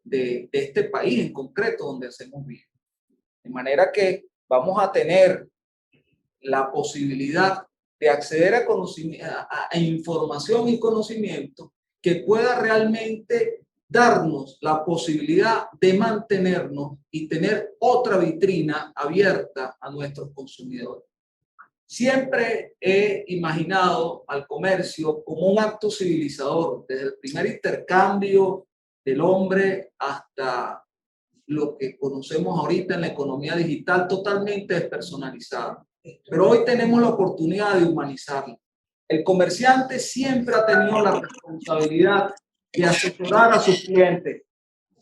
de este país en concreto donde hacemos bien. De manera que vamos a tener la posibilidad de acceder a información y conocimiento que pueda realmente darnos la posibilidad de mantenernos y tener otra vitrina abierta a nuestros consumidores. Siempre he imaginado al comercio como un acto civilizador, desde el primer intercambio del hombre hasta lo que conocemos ahorita en la economía digital, totalmente despersonalizada. Pero hoy tenemos la oportunidad de humanizarlo. El comerciante siempre ha tenido la responsabilidad de asesorar a sus clientes,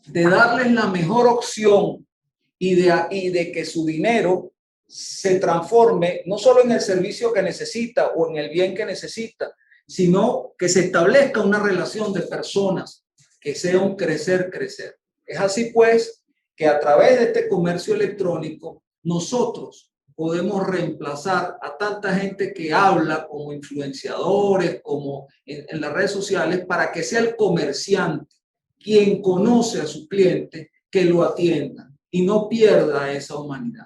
de darles la mejor opción y de que su dinero se transforme no solo en el servicio que necesita o en el bien que necesita, sino que se establezca una relación de personas que sea un crecer. Es así pues que a través de este comercio electrónico nosotros podemos reemplazar a tanta gente que habla como influenciadores, como en las redes sociales, para que sea el comerciante quien conoce a su cliente, que lo atienda y no pierda esa humanidad.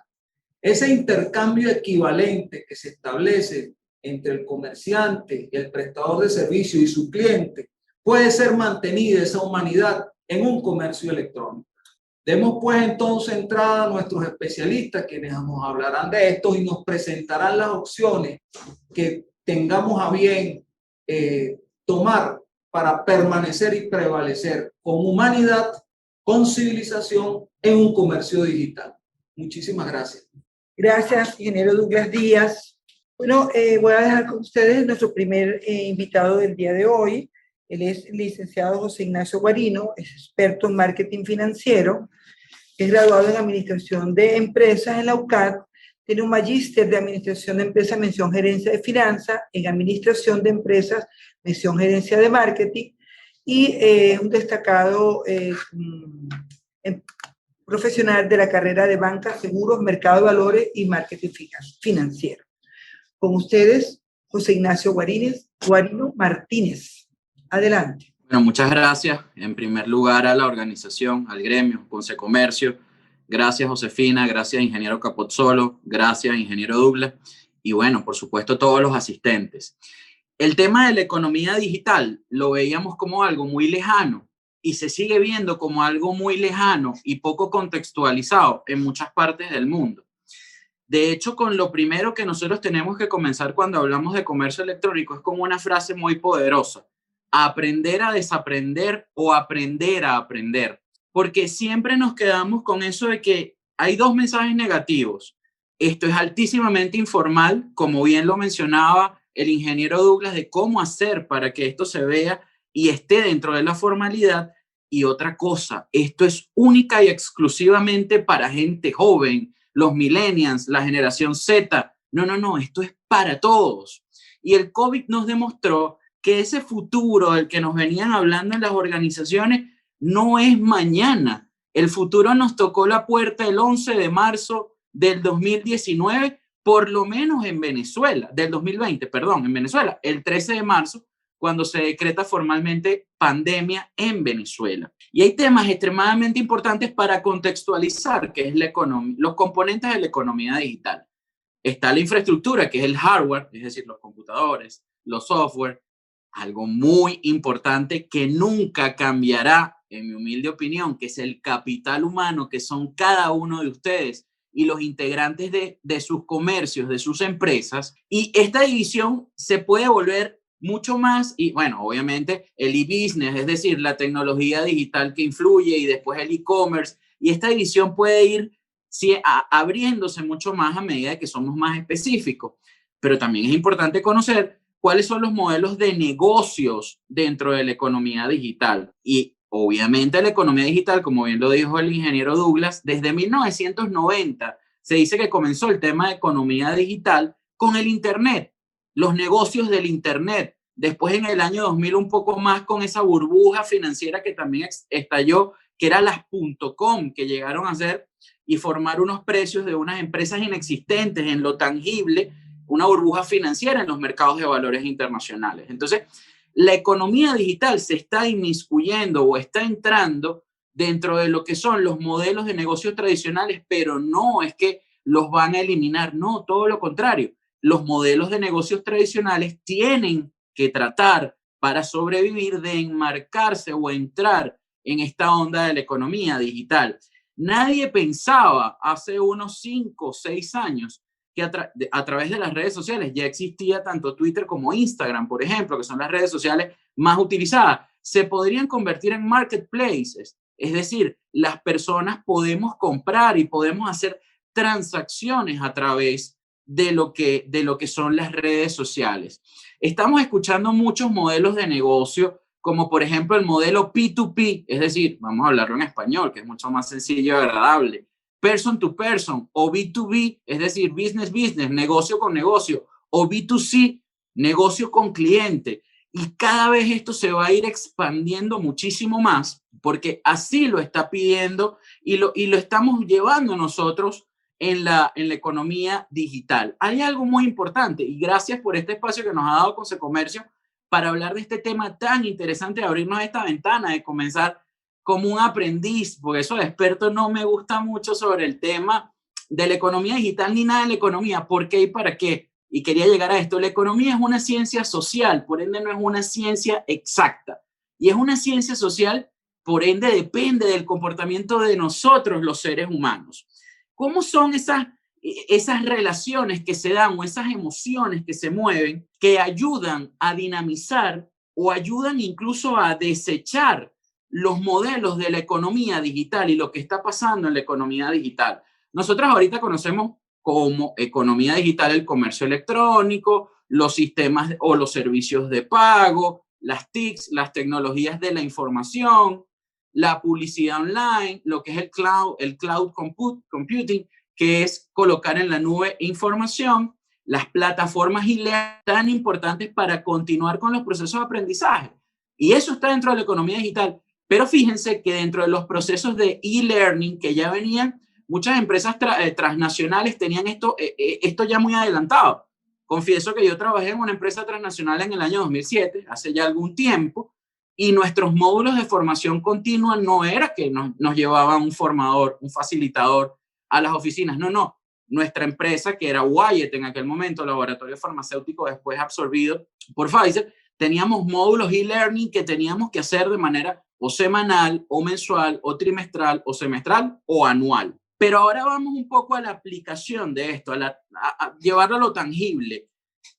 Ese intercambio equivalente que se establece entre el comerciante, el prestador de servicio y su cliente, puede ser mantenida esa humanidad en un comercio electrónico. Demos pues entonces entrada a nuestros especialistas, quienes nos hablarán de esto y nos presentarán las opciones que tengamos a bien tomar para permanecer y prevalecer con humanidad, con civilización en un comercio digital. Muchísimas gracias. Gracias, ingeniero Douglas Díaz. Bueno, voy a dejar con ustedes nuestro primer invitado del día de hoy. Él es el licenciado José Ignacio Guarino, es experto en marketing financiero, es graduado en Administración de Empresas en la UCAD, tiene un magíster de Administración de Empresas, mención Gerencia de Finanzas, en Administración de Empresas, mención Gerencia de Marketing, y un destacado profesional de la carrera de Banca, Seguros, Mercado de Valores y Marketing Financiero. Con ustedes, José Ignacio Guarino Martínez. Adelante. Bueno, muchas gracias. En primer lugar a la organización, al gremio, Consecomercio. Gracias, Josefina. Gracias, ingeniero Capozzolo. Gracias, ingeniero Douglas. Y bueno, por supuesto, todos los asistentes. El tema de la economía digital lo veíamos como algo muy lejano y se sigue viendo como algo muy lejano y poco contextualizado en muchas partes del mundo. De hecho, con lo primero que nosotros tenemos que comenzar cuando hablamos de comercio electrónico es con una frase muy poderosa: aprender a desaprender o aprender a aprender. Porque siempre nos quedamos con eso de que hay dos mensajes negativos. Esto es altísimamente informal, como bien lo mencionaba el ingeniero Douglas, de cómo hacer para que esto se vea y esté dentro de la formalidad. Y otra cosa, esto es única y exclusivamente para gente joven, los millennials, la generación Z. No, esto es para todos. Y el COVID nos demostró que ese futuro del que nos venían hablando en las organizaciones no es mañana. El futuro nos tocó la puerta el 11 de marzo del 2019, por lo menos en Venezuela, del 2020, perdón, en Venezuela, el 13 de marzo, cuando se decreta formalmente pandemia en Venezuela. Y hay temas extremadamente importantes para contextualizar, que es la economía, los componentes de la economía digital. Está la infraestructura, que es el hardware, es decir, los computadores, los software, algo muy importante que nunca cambiará, en mi humilde opinión, que es el capital humano, que son cada uno de ustedes y los integrantes de sus comercios, de sus empresas. Y esta división se puede volver mucho más, y bueno, obviamente el e-business, es decir, la tecnología digital que influye, y después el e-commerce, y esta división puede ir abriéndose mucho más a medida que somos más específicos. Pero también es importante conocer cuáles son los modelos de negocios dentro de la economía digital. Y obviamente la economía digital, como bien lo dijo el ingeniero Douglas, desde 1990 se dice que comenzó el tema de economía digital con el Internet, los negocios del Internet. Después en el año 2000 un poco más con esa burbuja financiera que también estalló, que eran las .com, que llegaron a hacer y formar unos precios de unas empresas inexistentes en lo tangible, una burbuja financiera en los mercados de valores internacionales. Entonces, la economía digital se está inmiscuyendo o está entrando dentro de lo que son los modelos de negocios tradicionales, pero no es que los van a eliminar, no, todo lo contrario. Los modelos de negocios tradicionales tienen que tratar para sobrevivir de enmarcarse o entrar en esta onda de la economía digital. Nadie pensaba hace unos 5 o 6 años que a través de las redes sociales ya existía tanto Twitter como Instagram, por ejemplo, que son las redes sociales más utilizadas, se podrían convertir en marketplaces. Es decir, las personas podemos comprar y podemos hacer transacciones a través de lo que son las redes sociales. Estamos escuchando muchos modelos de negocio, como por ejemplo el modelo P2P, es decir, vamos a hablarlo en español, que es mucho más sencillo y agradable, person to person, o B2B, es decir, business business, negocio con negocio, o B2C, negocio con cliente. Y cada vez esto se va a ir expandiendo muchísimo más, porque así lo está pidiendo y lo estamos llevando nosotros en la economía digital. Hay algo muy importante, y gracias por este espacio que nos ha dado Consecomercio para hablar de este tema tan interesante, de abrirnos esta ventana, de comenzar como un aprendiz, porque eso de experto no me gusta mucho sobre el tema de la economía digital ni nada de la economía, por qué y para qué. Y quería llegar a esto. La economía es una ciencia social, por ende no es una ciencia exacta. Y es una ciencia social, por ende depende del comportamiento de nosotros, los seres humanos. ¿Cómo son esas relaciones que se dan o esas emociones que se mueven que ayudan a dinamizar o ayudan incluso a desechar los modelos de la economía digital y lo que está pasando en la economía digital? Nosotros ahorita conocemos como economía digital el comercio electrónico, los sistemas o los servicios de pago, las TICs, las tecnologías de la información, la publicidad online, lo que es el cloud computing, que es colocar en la nube información, las plataformas tan importantes para continuar con los procesos de aprendizaje. Y eso está dentro de la economía digital. Pero fíjense que dentro de los procesos de e-learning que ya venían, muchas empresas transnacionales tenían esto ya muy adelantado. Confieso que yo trabajé en una empresa transnacional en el año 2007, hace ya algún tiempo, y nuestros módulos de formación continua no era que nos llevaban un formador, un facilitador a las oficinas. No. Nuestra empresa, que era Wyeth en aquel momento, laboratorio farmacéutico después absorbido por Pfizer, teníamos módulos e-learning que teníamos que hacer de manera o semanal, o mensual, o trimestral, o semestral, o anual. Pero ahora vamos un poco a la aplicación de esto, a llevarlo a lo tangible.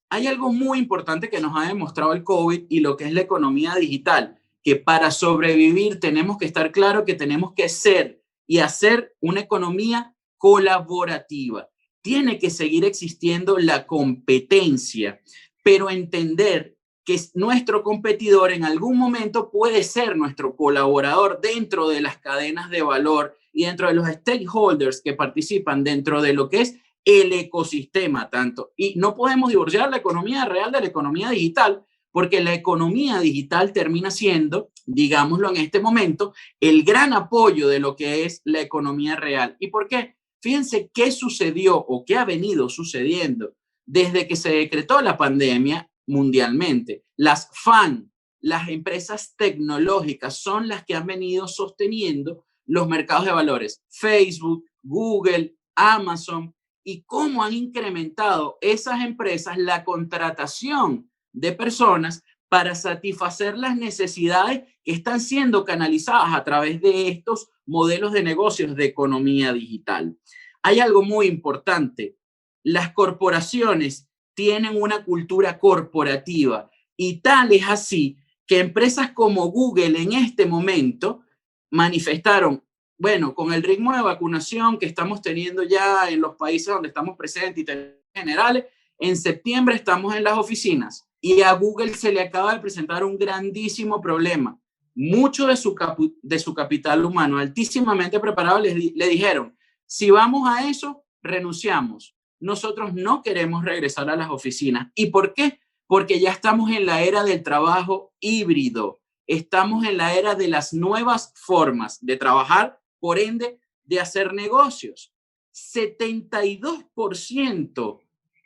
Hay algo muy importante que nos ha demostrado el COVID y lo que es la economía digital, que para sobrevivir tenemos que estar claro que tenemos que ser y hacer una economía colaborativa. Tiene que seguir existiendo la competencia, pero entender que nuestro competidor en algún momento puede ser nuestro colaborador dentro de las cadenas de valor y dentro de los stakeholders que participan dentro de lo que es el ecosistema tanto. Y no podemos divorciar la economía real de la economía digital, porque la economía digital termina siendo, digámoslo en este momento, el gran apoyo de lo que es la economía real. ¿Y por qué? Fíjense qué sucedió o qué ha venido sucediendo desde que se decretó la pandemia mundialmente. Las FAN, las empresas tecnológicas, son las que han venido sosteniendo los mercados de valores. Facebook, Google, Amazon, y cómo han incrementado esas empresas la contratación de personas para satisfacer las necesidades que están siendo canalizadas a través de estos modelos de negocios de economía digital. Hay algo muy importante. Las corporaciones tienen una cultura corporativa y tal es así que empresas como Google en este momento manifestaron, bueno, con el ritmo de vacunación que estamos teniendo ya en los países donde estamos presentes y generales, en septiembre estamos en las oficinas y a Google se le acaba de presentar un grandísimo problema. Mucho de su capital humano altísimamente preparado le dijeron, si vamos a eso, renunciamos. Nosotros no queremos regresar a las oficinas. ¿Y por qué? Porque ya estamos en la era del trabajo híbrido. Estamos en la era de las nuevas formas de trabajar, por ende, de hacer negocios. 72%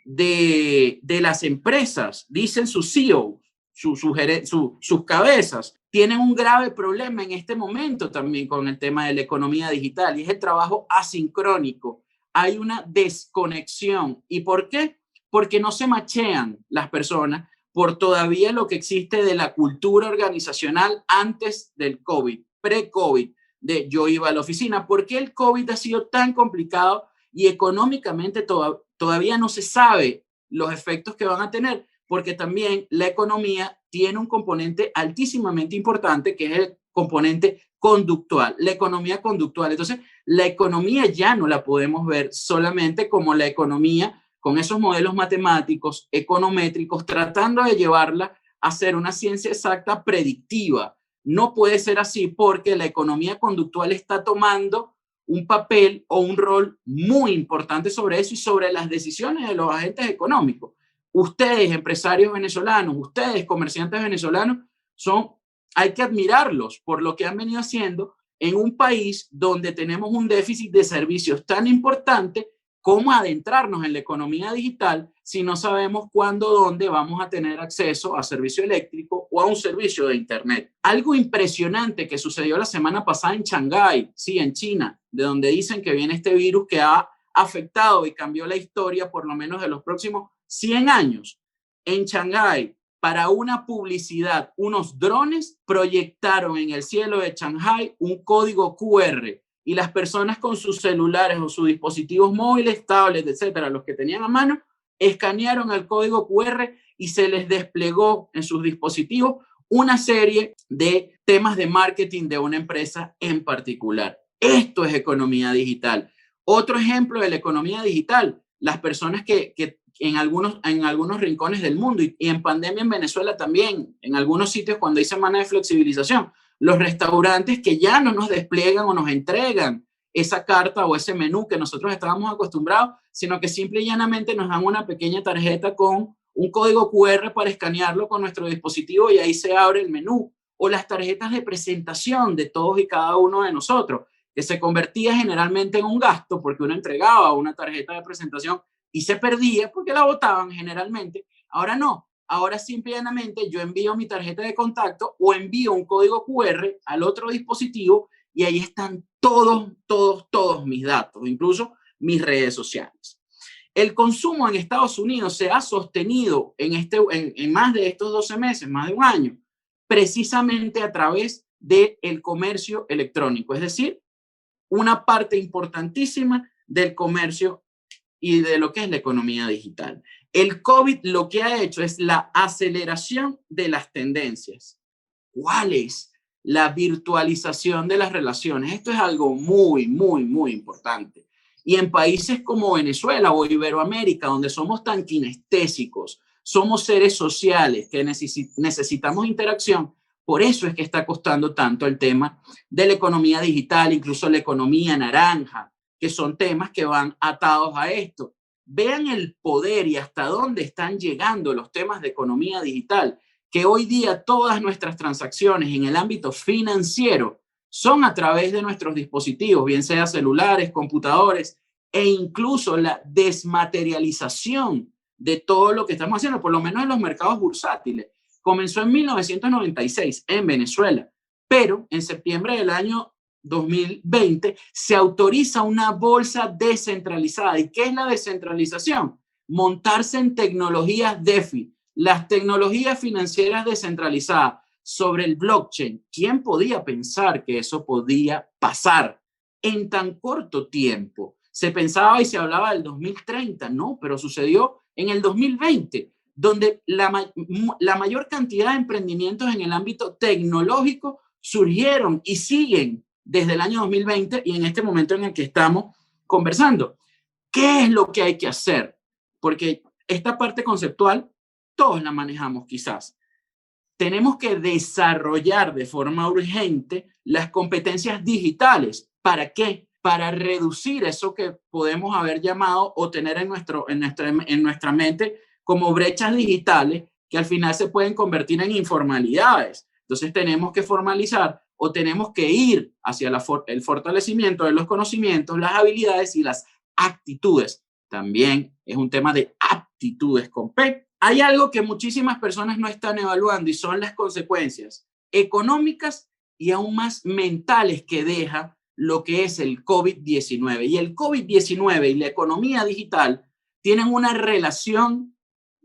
de las empresas, dicen sus CEOs, sus cabezas, tienen un grave problema en este momento también con el tema de la economía digital y es el trabajo asincrónico. Hay una desconexión. ¿Y por qué? Porque no se machean las personas por todavía lo que existe de la cultura organizacional antes del COVID, pre-COVID, de yo iba a la oficina. ¿Por qué el COVID ha sido tan complicado y económicamente todavía no se sabe los efectos que van a tener? Porque también la economía tiene un componente altísimamente importante que es el componente conductual, la economía conductual. Entonces, la economía ya no la podemos ver solamente como la economía con esos modelos matemáticos, econométricos, tratando de llevarla a ser una ciencia exacta predictiva. No puede ser así porque la economía conductual está tomando un papel o un rol muy importante sobre eso y sobre las decisiones de los agentes económicos. Ustedes, empresarios venezolanos, ustedes, comerciantes venezolanos, hay que admirarlos por lo que han venido haciendo en un país donde tenemos un déficit de servicios tan importante. ¿Cómo adentrarnos en la economía digital si no sabemos cuándo, dónde vamos a tener acceso a servicio eléctrico o a un servicio de internet? Algo impresionante que sucedió la semana pasada en Shanghái, sí, en China, de donde dicen que viene este virus que ha afectado y cambió la historia por lo menos de los próximos 100 años. En Shanghái, para una publicidad, unos drones proyectaron en el cielo de Shanghái un código QR y las personas con sus celulares o sus dispositivos móviles, tablets, etcétera, los que tenían a mano, escanearon el código QR y se les desplegó en sus dispositivos una serie de temas de marketing de una empresa en particular. Esto es economía digital. Otro ejemplo de la economía digital, las personas que en algunos rincones del mundo y en pandemia en Venezuela también, en algunos sitios cuando hay semana de flexibilización, los restaurantes que ya no nos despliegan o nos entregan esa carta o ese menú que nosotros estábamos acostumbrados, sino que simple y llanamente nos dan una pequeña tarjeta con un código QR para escanearlo con nuestro dispositivo y ahí se abre el menú. O las tarjetas de presentación de todos y cada uno de nosotros, que se convertía generalmente en un gasto porque uno entregaba una tarjeta de presentación y se perdía porque la botaban generalmente. Ahora no. Ahora simplemente yo envío mi tarjeta de contacto o envío un código QR al otro dispositivo y ahí están todos mis datos, incluso mis redes sociales. El consumo en Estados Unidos se ha sostenido en más de estos 12 meses, más de un año, precisamente a través del comercio electrónico, es decir, una parte importantísima del comercio y de lo que es la economía digital. El COVID lo que ha hecho es la aceleración de las tendencias. ¿Cuál es? La virtualización de las relaciones. Esto es algo muy importante. Y en países como Venezuela o Iberoamérica, donde somos tan kinestésicos, somos seres sociales que necesitamos interacción, por eso es que está costando tanto el tema de la economía digital, incluso la economía naranja, que son temas que van atados a esto. Vean el poder y hasta dónde están llegando los temas de economía digital, que hoy día todas nuestras transacciones en el ámbito financiero son a través de nuestros dispositivos, bien sea celulares, computadores, e incluso la desmaterialización de todo lo que estamos haciendo, por lo menos en los mercados bursátiles. Comenzó en 1996 en Venezuela, pero en septiembre del año 2020 se autoriza una bolsa descentralizada. ¿Y qué es la descentralización? Montarse en tecnologías DeFi, las tecnologías financieras descentralizadas sobre el blockchain. ¿Quién podía pensar que eso podía pasar en tan corto tiempo? Se pensaba y se hablaba del 2030, no, pero sucedió en el 2020, donde la mayor cantidad de emprendimientos en el ámbito tecnológico surgieron y siguen desde el año 2020 y en este momento en el que estamos conversando. ¿Qué es lo que hay que hacer? Porque esta parte conceptual todos la manejamos quizás. Tenemos que desarrollar de forma urgente las competencias digitales. ¿Para qué? Para reducir eso que podemos haber llamado o tener en nuestra mente como brechas digitales que al final se pueden convertir en informalidades. Entonces tenemos que formalizar o tenemos que ir hacia el fortalecimiento de los conocimientos, las habilidades y las actitudes. También es un tema de aptitudes con P. Hay algo que muchísimas personas no están evaluando y son las consecuencias. económicas y aún más mentales que deja lo que es el COVID-19. Y el COVID-19 y la economía digital tienen una relación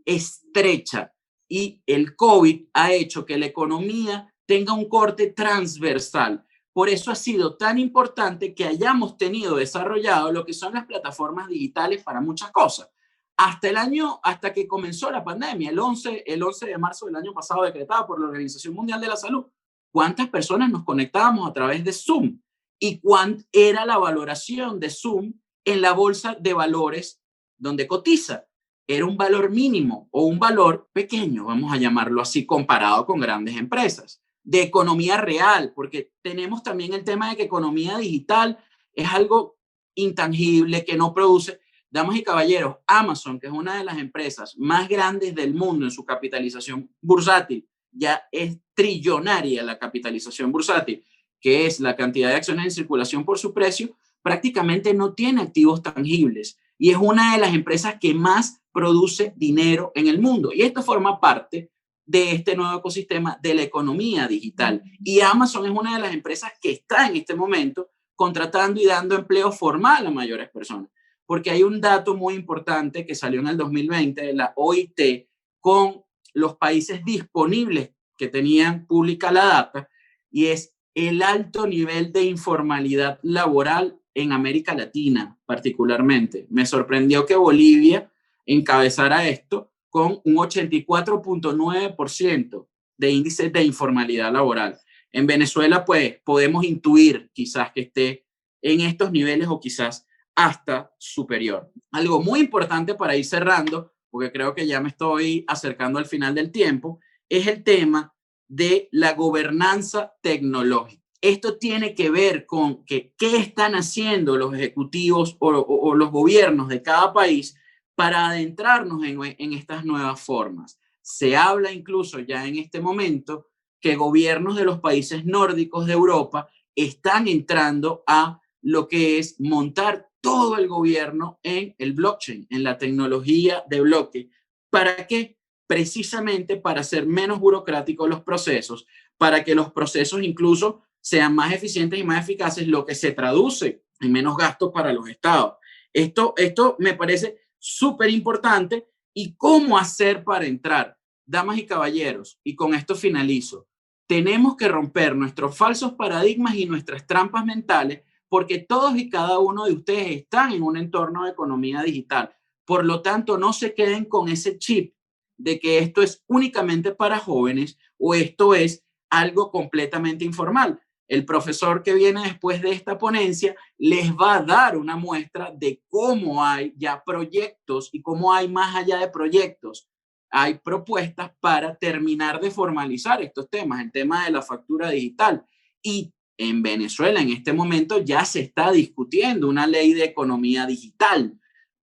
estrecha, y el COVID ha hecho que la economía tenga un corte transversal. Por eso ha sido tan importante que hayamos tenido desarrollado lo que son las plataformas digitales para muchas cosas. Hasta que comenzó la pandemia, el 11 de marzo del año pasado, decretada por la Organización Mundial de la Salud, ¿cuántas personas nos conectábamos a través de Zoom? ¿Y cuánta era la valoración de Zoom en la bolsa de valores donde cotiza? Era un valor mínimo o un valor pequeño, vamos a llamarlo así, comparado con grandes empresas. De economía real, porque tenemos también el tema de que economía digital es algo intangible que no produce. Damas y caballeros, Amazon, que es una de las empresas más grandes del mundo en su capitalización bursátil, ya es trillonaria la capitalización bursátil, que es la cantidad de acciones en circulación por su precio, prácticamente no tiene activos tangibles y es una de las empresas que más produce dinero en el mundo. Y esto forma parte de este nuevo ecosistema de la economía digital. Y Amazon es una de las empresas que está en este momento contratando y dando empleo formal a mayores personas. Porque hay un dato muy importante que salió en el 2020 de la OIT con los países disponibles que tenían pública la data, y es el alto nivel de informalidad laboral en América Latina particularmente. Me sorprendió que Bolivia encabezara esto con un 84.9% de índice de informalidad laboral. En Venezuela, pues, podemos intuir quizás que esté en estos niveles o quizás hasta superior. Algo muy importante para ir cerrando, porque creo que ya me estoy acercando al final del tiempo, es el tema de la gobernanza tecnológica. Esto tiene que ver con qué están haciendo los ejecutivos o los gobiernos de cada país para adentrarnos en estas nuevas formas. Se habla incluso ya en este momento que gobiernos de los países nórdicos de Europa están entrando a lo que es montar todo el gobierno en el blockchain, en la tecnología de bloque. ¿Para qué? Precisamente para hacer menos burocráticos los procesos, para que los procesos incluso sean más eficientes y más eficaces, lo que se traduce en menos gastos para los estados. Esto me parece súper importante. ¿Y cómo hacer para entrar? Damas y caballeros, y con esto finalizo, tenemos que romper nuestros falsos paradigmas y nuestras trampas mentales, porque todos y cada uno de ustedes están en un entorno de economía digital. Por lo tanto, no se queden con ese chip de que esto es únicamente para jóvenes o esto es algo completamente informal. El profesor que viene después de esta ponencia les va a dar una muestra de cómo hay ya proyectos y cómo hay más allá de proyectos. Hay propuestas para terminar de formalizar estos temas, el tema de la factura digital. Y en Venezuela en este momento ya se está discutiendo una ley de economía digital,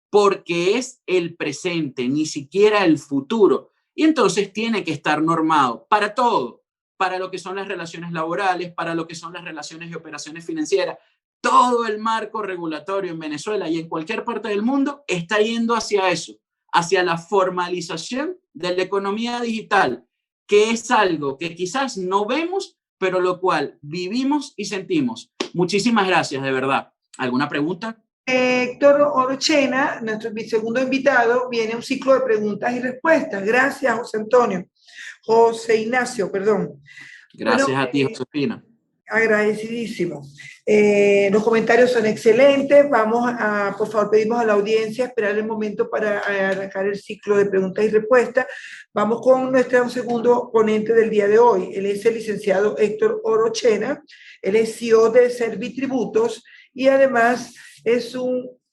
porque es el presente, ni siquiera el futuro. Y entonces tiene que estar normado para todo, para lo que son las relaciones laborales, para lo que son las relaciones y operaciones financieras. Todo el marco regulatorio en Venezuela y en cualquier parte del mundo está yendo hacia eso, hacia la formalización de la economía digital, que es algo que quizás no vemos, pero lo cual vivimos y sentimos. Muchísimas gracias, de verdad. ¿Alguna pregunta? Héctor Orochena, nuestro segundo invitado, viene un ciclo de preguntas y respuestas. Gracias, José Ignacio, perdón. Gracias Bueno, a ti, Josefina. Agradecidísimo. Los comentarios son excelentes. Por favor, pedimos a la audiencia esperar el momento para arrancar el ciclo de preguntas y respuestas. Vamos con nuestro segundo ponente del día de hoy. Él es el licenciado Héctor Orochena. Él es CEO de Servitributos y además es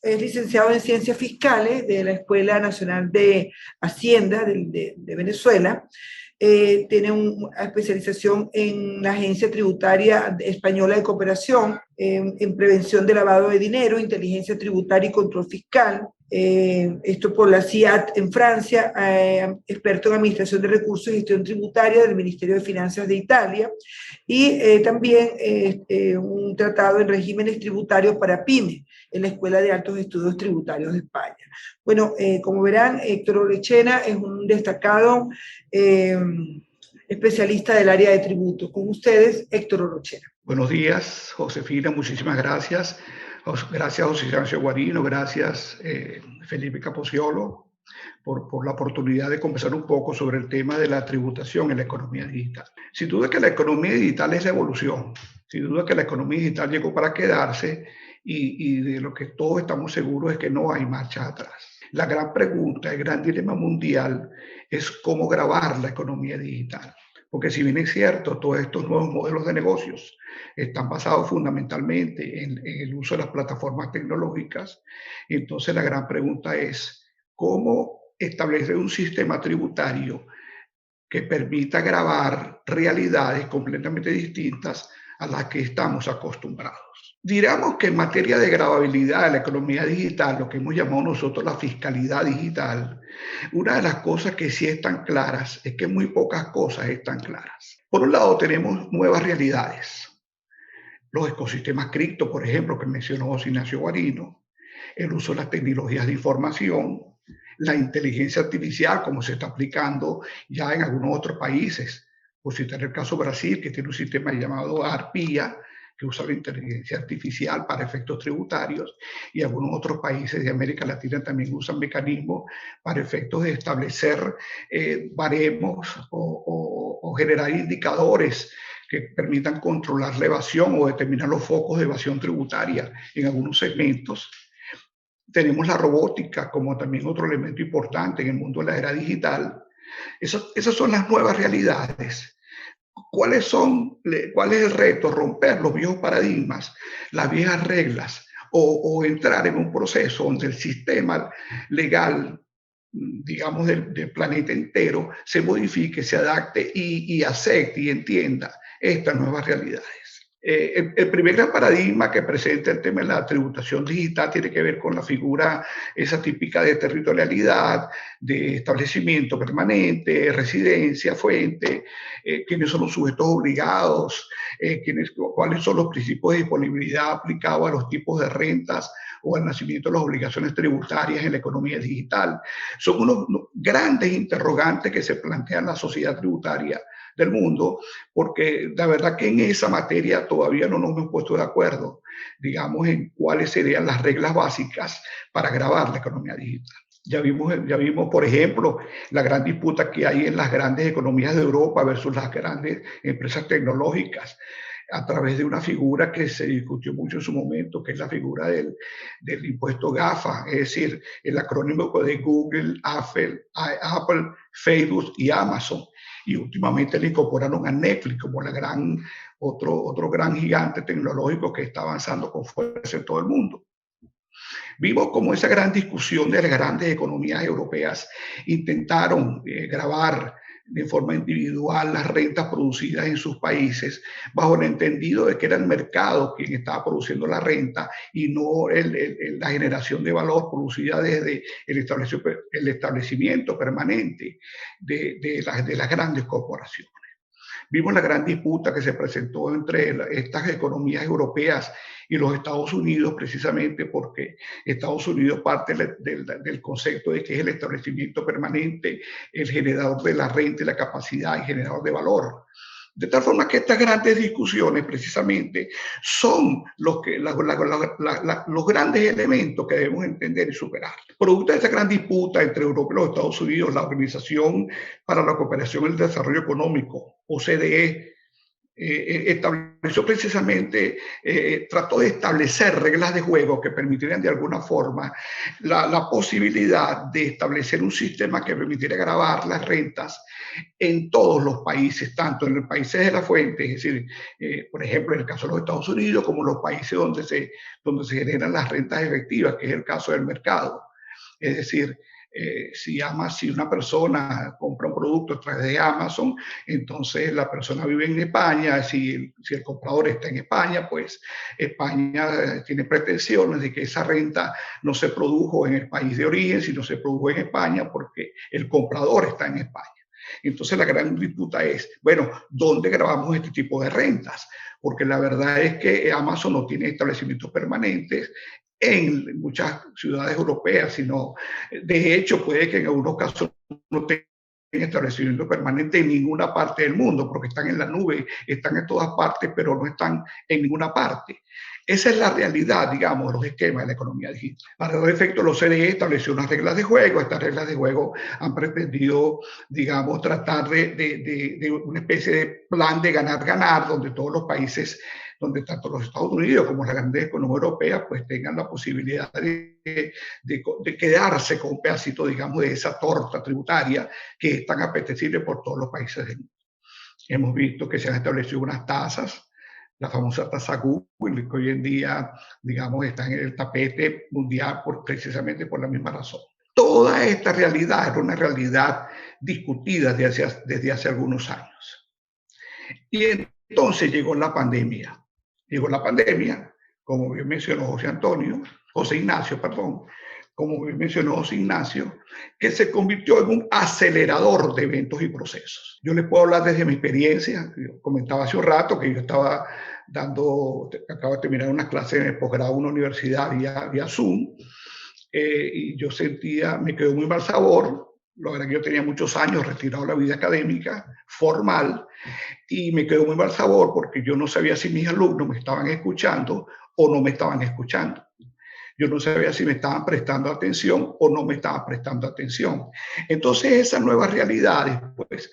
licenciado en Ciencias Fiscales de la Escuela Nacional de Hacienda de Venezuela. Tiene una especialización en la Agencia Tributaria Española de Cooperación, en prevención de lavado de dinero, inteligencia tributaria y control fiscal. Esto por la CIAT en Francia, experto en administración de recursos y gestión tributaria del Ministerio de Finanzas de Italia, y también un tratado en regímenes tributarios para pymes en la Escuela de Altos Estudios Tributarios de España. Bueno, como verán, Héctor Orochena es un destacado especialista del área de tributos. Con ustedes, Héctor Orochena. Buenos días, Josefina, muchísimas gracias. Gracias, José Ignacio Guarino, gracias, Felipe Capociolo, por la oportunidad de conversar un poco sobre el tema de la tributación en la economía digital. Sin duda que la economía digital es la evolución, sin duda que la economía digital llegó para quedarse y de lo que todos estamos seguros es que no hay marcha atrás. La gran pregunta, el gran dilema mundial es cómo grabar la economía digital. Porque si bien es cierto, todos estos nuevos modelos de negocios están basados fundamentalmente en el uso de las plataformas tecnológicas, entonces la gran pregunta es cómo establecer un sistema tributario que permita grabar realidades completamente distintas a las que estamos acostumbrados. Digamos que en materia de gravabilidad de la economía digital, lo que hemos llamado nosotros la fiscalidad digital, una de las cosas que sí están claras es que muy pocas cosas están claras. Por un lado tenemos nuevas realidades, los ecosistemas cripto, por ejemplo, que mencionó José Ignacio Guarino, el uso de las tecnologías de información, la inteligencia artificial, como se está aplicando ya en algunos otros países. Por citar el caso de Brasil, que tiene un sistema llamado ARPIA, que usa la inteligencia artificial para efectos tributarios, y algunos otros países de América Latina también usan mecanismos para efectos de establecer baremos o generar indicadores que permitan controlar la evasión o determinar los focos de evasión tributaria en algunos segmentos. Tenemos la robótica como también otro elemento importante en el mundo de la era digital. Esas son las nuevas realidades. ¿Cuál es el reto? Romper los viejos paradigmas, las viejas reglas, o entrar en un proceso donde el sistema legal, digamos, del planeta entero se modifique, se adapte y acepte y entienda estas nuevas realidades. El primer gran paradigma que presenta el tema de la tributación digital tiene que ver con la figura esa típica de territorialidad, de establecimiento permanente, residencia, fuente, quiénes son los sujetos obligados, cuáles son los principios de disponibilidad aplicados a los tipos de rentas o al nacimiento de las obligaciones tributarias en la economía digital. Son unos grandes interrogantes que se plantean en la sociedad tributaria del mundo, porque la verdad que en esa materia todavía no nos hemos puesto de acuerdo, digamos, en cuáles serían las reglas básicas para grabar la economía digital. Ya vimos, por ejemplo, la gran disputa que hay en las grandes economías de Europa versus las grandes empresas tecnológicas, a través de una figura que se discutió mucho en su momento, que es la figura del impuesto GAFA, es decir, el acrónimo de Google, Apple, Facebook y Amazon. Y últimamente le incorporaron a Netflix como otro gran gigante tecnológico que está avanzando con fuerza en todo el mundo. Vimos como esa gran discusión de las grandes economías europeas intentaron grabar de forma individual las rentas producidas en sus países, bajo el entendido de que era el mercado quien estaba produciendo la renta y no la generación de valor producida desde el establecimiento permanente de las grandes corporaciones. Vimos la gran disputa que se presentó entre estas economías europeas y los Estados Unidos, precisamente porque Estados Unidos parte del concepto de que es el establecimiento permanente, el generador de la renta y la capacidad y generador de valor. De tal forma que estas grandes discusiones precisamente son los grandes elementos que debemos entender y superar. Producto de esta gran disputa entre Europa y los Estados Unidos, la Organización para la Cooperación y el Desarrollo Económico, OCDE, estableció precisamente, trató de establecer reglas de juego que permitieran de alguna forma la posibilidad de establecer un sistema que permitiera grabar las rentas en todos los países, tanto en los países de la fuente, es decir, por ejemplo, en el caso de los Estados Unidos, como en los países donde se generan las rentas efectivas, que es el caso del mercado. Es decir, si una persona compra un producto a través de Amazon, entonces la persona vive en España, si el comprador está en España, pues España tiene pretensiones de que esa renta no se produjo en el país de origen, sino se produjo en España porque el comprador está en España. Entonces la gran disputa es, bueno, ¿dónde grabamos este tipo de rentas? Porque la verdad es que Amazon no tiene establecimientos permanentes en muchas ciudades europeas, sino de hecho puede que en algunos casos no tenga establecimiento permanente en ninguna parte del mundo, porque están en la nube, están en todas partes, pero no están en ninguna parte. Esa es la realidad, digamos, de los esquemas de la economía digital. Para los efectos, los CDE estableció unas reglas de juego. Estas reglas de juego han pretendido, digamos, tratar de una especie de plan de ganar-ganar, donde todos los países, donde tanto los Estados Unidos como las grandes economías europeas, pues tengan la posibilidad de quedarse con un pedacito, digamos, de esa torta tributaria que es tan apetecible por todos los países del mundo. Hemos visto que se han establecido unas tasas, la famosa tasa Google, que hoy en día, digamos, está en el tapete mundial precisamente por la misma razón. Toda esta realidad era una realidad discutida desde hace algunos años. Y entonces llegó la pandemia. Llegó la pandemia, como bien mencionó José Ignacio, como bien mencionó José Ignacio, que se convirtió en un acelerador de eventos y procesos. Yo les puedo hablar desde mi experiencia. Yo comentaba hace un rato que yo estaba acabo de terminar una clase en el posgrado en una universidad vía Zoom, y yo me quedó muy mal sabor. La verdad que yo tenía muchos años retirado de la vida académica formal, y me quedó muy mal sabor porque yo no sabía si mis alumnos me estaban escuchando o no me estaban escuchando. Yo no sabía si me estaban prestando atención o no me estaban prestando atención. Entonces, esas nuevas realidades, pues,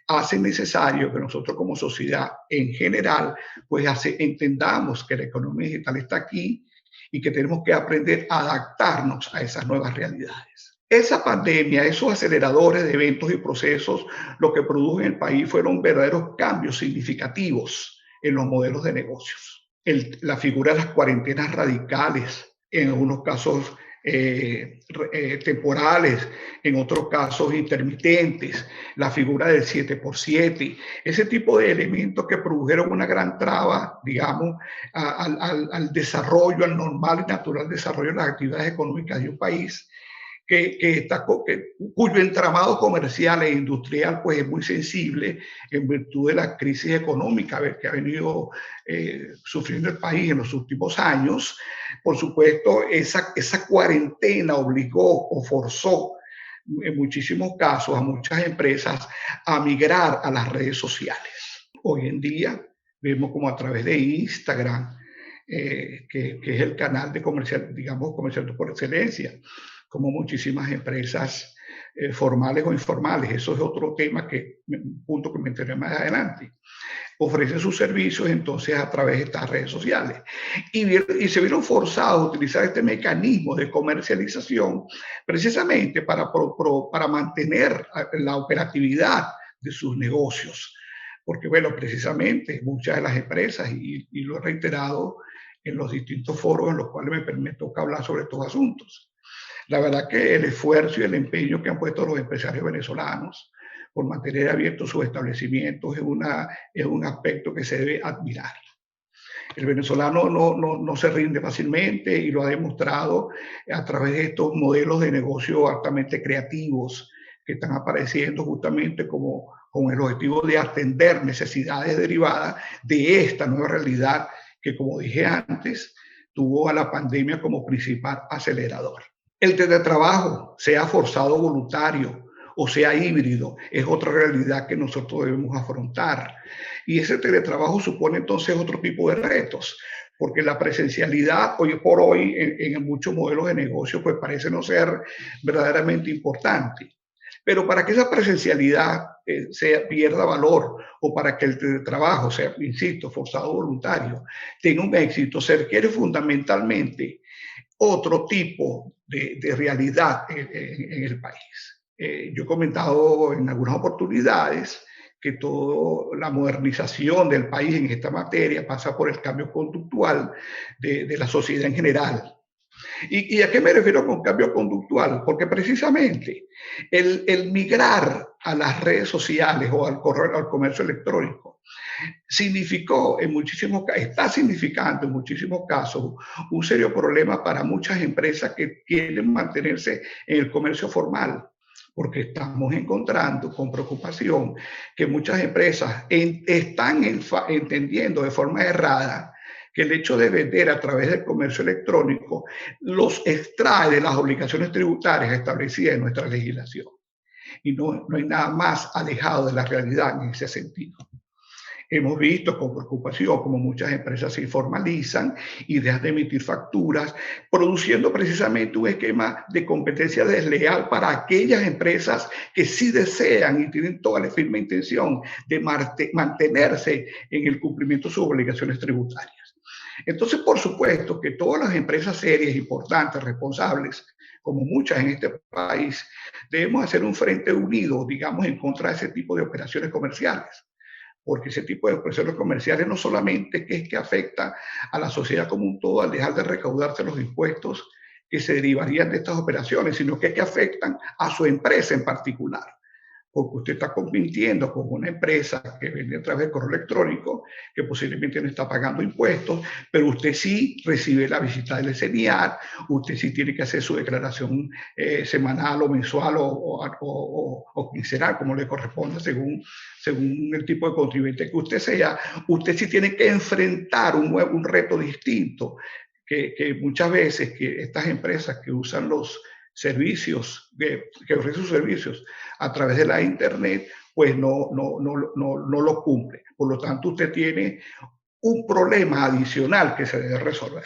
hacen necesario que nosotros como sociedad en general, pues, entendamos que la economía digital está aquí y que tenemos que aprender a adaptarnos a esas nuevas realidades. Esa pandemia, esos aceleradores de eventos y procesos, lo que produjo en el país fueron verdaderos cambios significativos en los modelos de negocios. La figura de las cuarentenas radicales, en algunos casos temporales, en otros casos intermitentes, la figura del 7x7, ese tipo de elementos que produjeron una gran traba, digamos, al desarrollo, al normal y natural desarrollo de las actividades económicas de un país, cuyo entramado comercial e industrial, pues, es muy sensible en virtud de la crisis económica que ha venido sufriendo el país en los últimos años. Por supuesto, esa cuarentena obligó o forzó en muchísimos casos a muchas empresas a migrar a las redes sociales. Hoy en día vemos como a través de Instagram, que es el canal de comercial, digamos, comercial por excelencia, como muchísimas empresas formales o informales, eso es otro tema, un punto que mencioné más adelante, ofrecen sus servicios entonces a través de estas redes sociales. Y se vieron forzados a utilizar este mecanismo de comercialización precisamente para mantener la operatividad de sus negocios. Porque, bueno, precisamente muchas de las empresas, y lo he reiterado en los distintos foros en los cuales me toca hablar sobre estos asuntos, la verdad que el esfuerzo y el empeño que han puesto los empresarios venezolanos por mantener abiertos sus establecimientos es un aspecto que se debe admirar. El venezolano no se rinde fácilmente y lo ha demostrado a través de estos modelos de negocio altamente creativos que están apareciendo justamente como con el objetivo de atender necesidades derivadas de esta nueva realidad que, como dije antes, tuvo a la pandemia como principal acelerador. El teletrabajo, sea forzado o voluntario o sea híbrido, es otra realidad que nosotros debemos afrontar. Y ese teletrabajo supone entonces otro tipo de retos, porque la presencialidad hoy por hoy en muchos modelos de negocio pues parece no ser verdaderamente importante. Pero para que esa presencialidad pierda valor, o para que el teletrabajo sea, insisto, forzado o voluntario, tenga un éxito, se requiere fundamentalmente otro tipo de realidad en el país. Yo he comentado en algunas oportunidades que toda la modernización del país en esta materia pasa por el cambio conductual de la sociedad en general. ¿Y a qué me refiero con cambio conductual? Porque precisamente el migrar a las redes sociales o al comercio electrónico está significando en muchísimos casos un serio problema para muchas empresas que quieren mantenerse en el comercio formal, porque estamos encontrando con preocupación que muchas empresas están entendiendo de forma errada que el hecho de vender a través del comercio electrónico los extrae de las obligaciones tributarias establecidas en nuestra legislación. y no hay nada más alejado de la realidad en ese sentido. Hemos visto con preocupación cómo muchas empresas se informalizan y dejan de emitir facturas, produciendo precisamente un esquema de competencia desleal para aquellas empresas que sí desean y tienen toda la firme intención de mantenerse en el cumplimiento de sus obligaciones tributarias. Entonces, por supuesto que todas las empresas serias, importantes, responsables, como muchas en este país, debemos hacer un frente unido, digamos, en contra de ese tipo de operaciones comerciales. Porque ese tipo de operaciones comerciales no solamente es que afecta a la sociedad como un todo al dejar de recaudarse los impuestos que se derivarían de estas operaciones, sino que afectan a su empresa en particular. Porque usted está compitiendo con una empresa que vende a través del correo electrónico, que posiblemente no está pagando impuestos, pero usted sí recibe la visita del CENIAR, usted sí tiene que hacer su declaración semanal o mensual o quincenal, como le corresponda, según el tipo de contribuyente que usted sea. Usted sí tiene que enfrentar un reto distinto, que muchas veces que estas empresas que usan los servicios, que ofrecen sus servicios a través de la internet, pues no lo cumple. Por lo tanto, usted tiene un problema adicional que se debe resolver.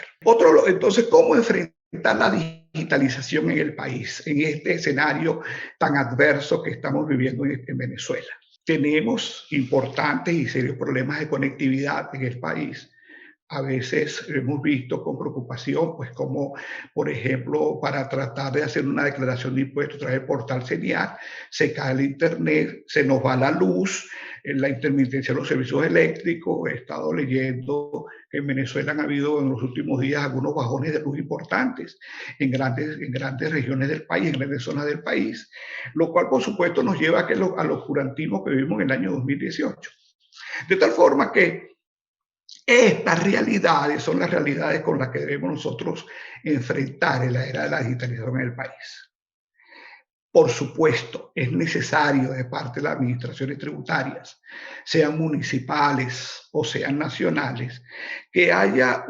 Entonces, ¿cómo enfrentar la digitalización en el país, en este escenario tan adverso que estamos viviendo en Venezuela? Tenemos importantes y serios problemas de conectividad en el país. A veces hemos visto con preocupación, pues como, por ejemplo, para tratar de hacer una declaración de impuestos a través del portal CENIAR, se cae el internet, se nos va la luz, la intermitencia de los servicios eléctricos. He estado leyendo que en Venezuela han habido en los últimos días algunos bajones de luz importantes en grandes regiones del país, en grandes zonas del país, lo cual, por supuesto, nos lleva al oscurantismo que vivimos en el año 2018. De tal forma que estas realidades son las realidades con las que debemos nosotros enfrentar en la era de la digitalización en el país. Por supuesto, es necesario de parte de las administraciones tributarias, sean municipales o sean nacionales, que haya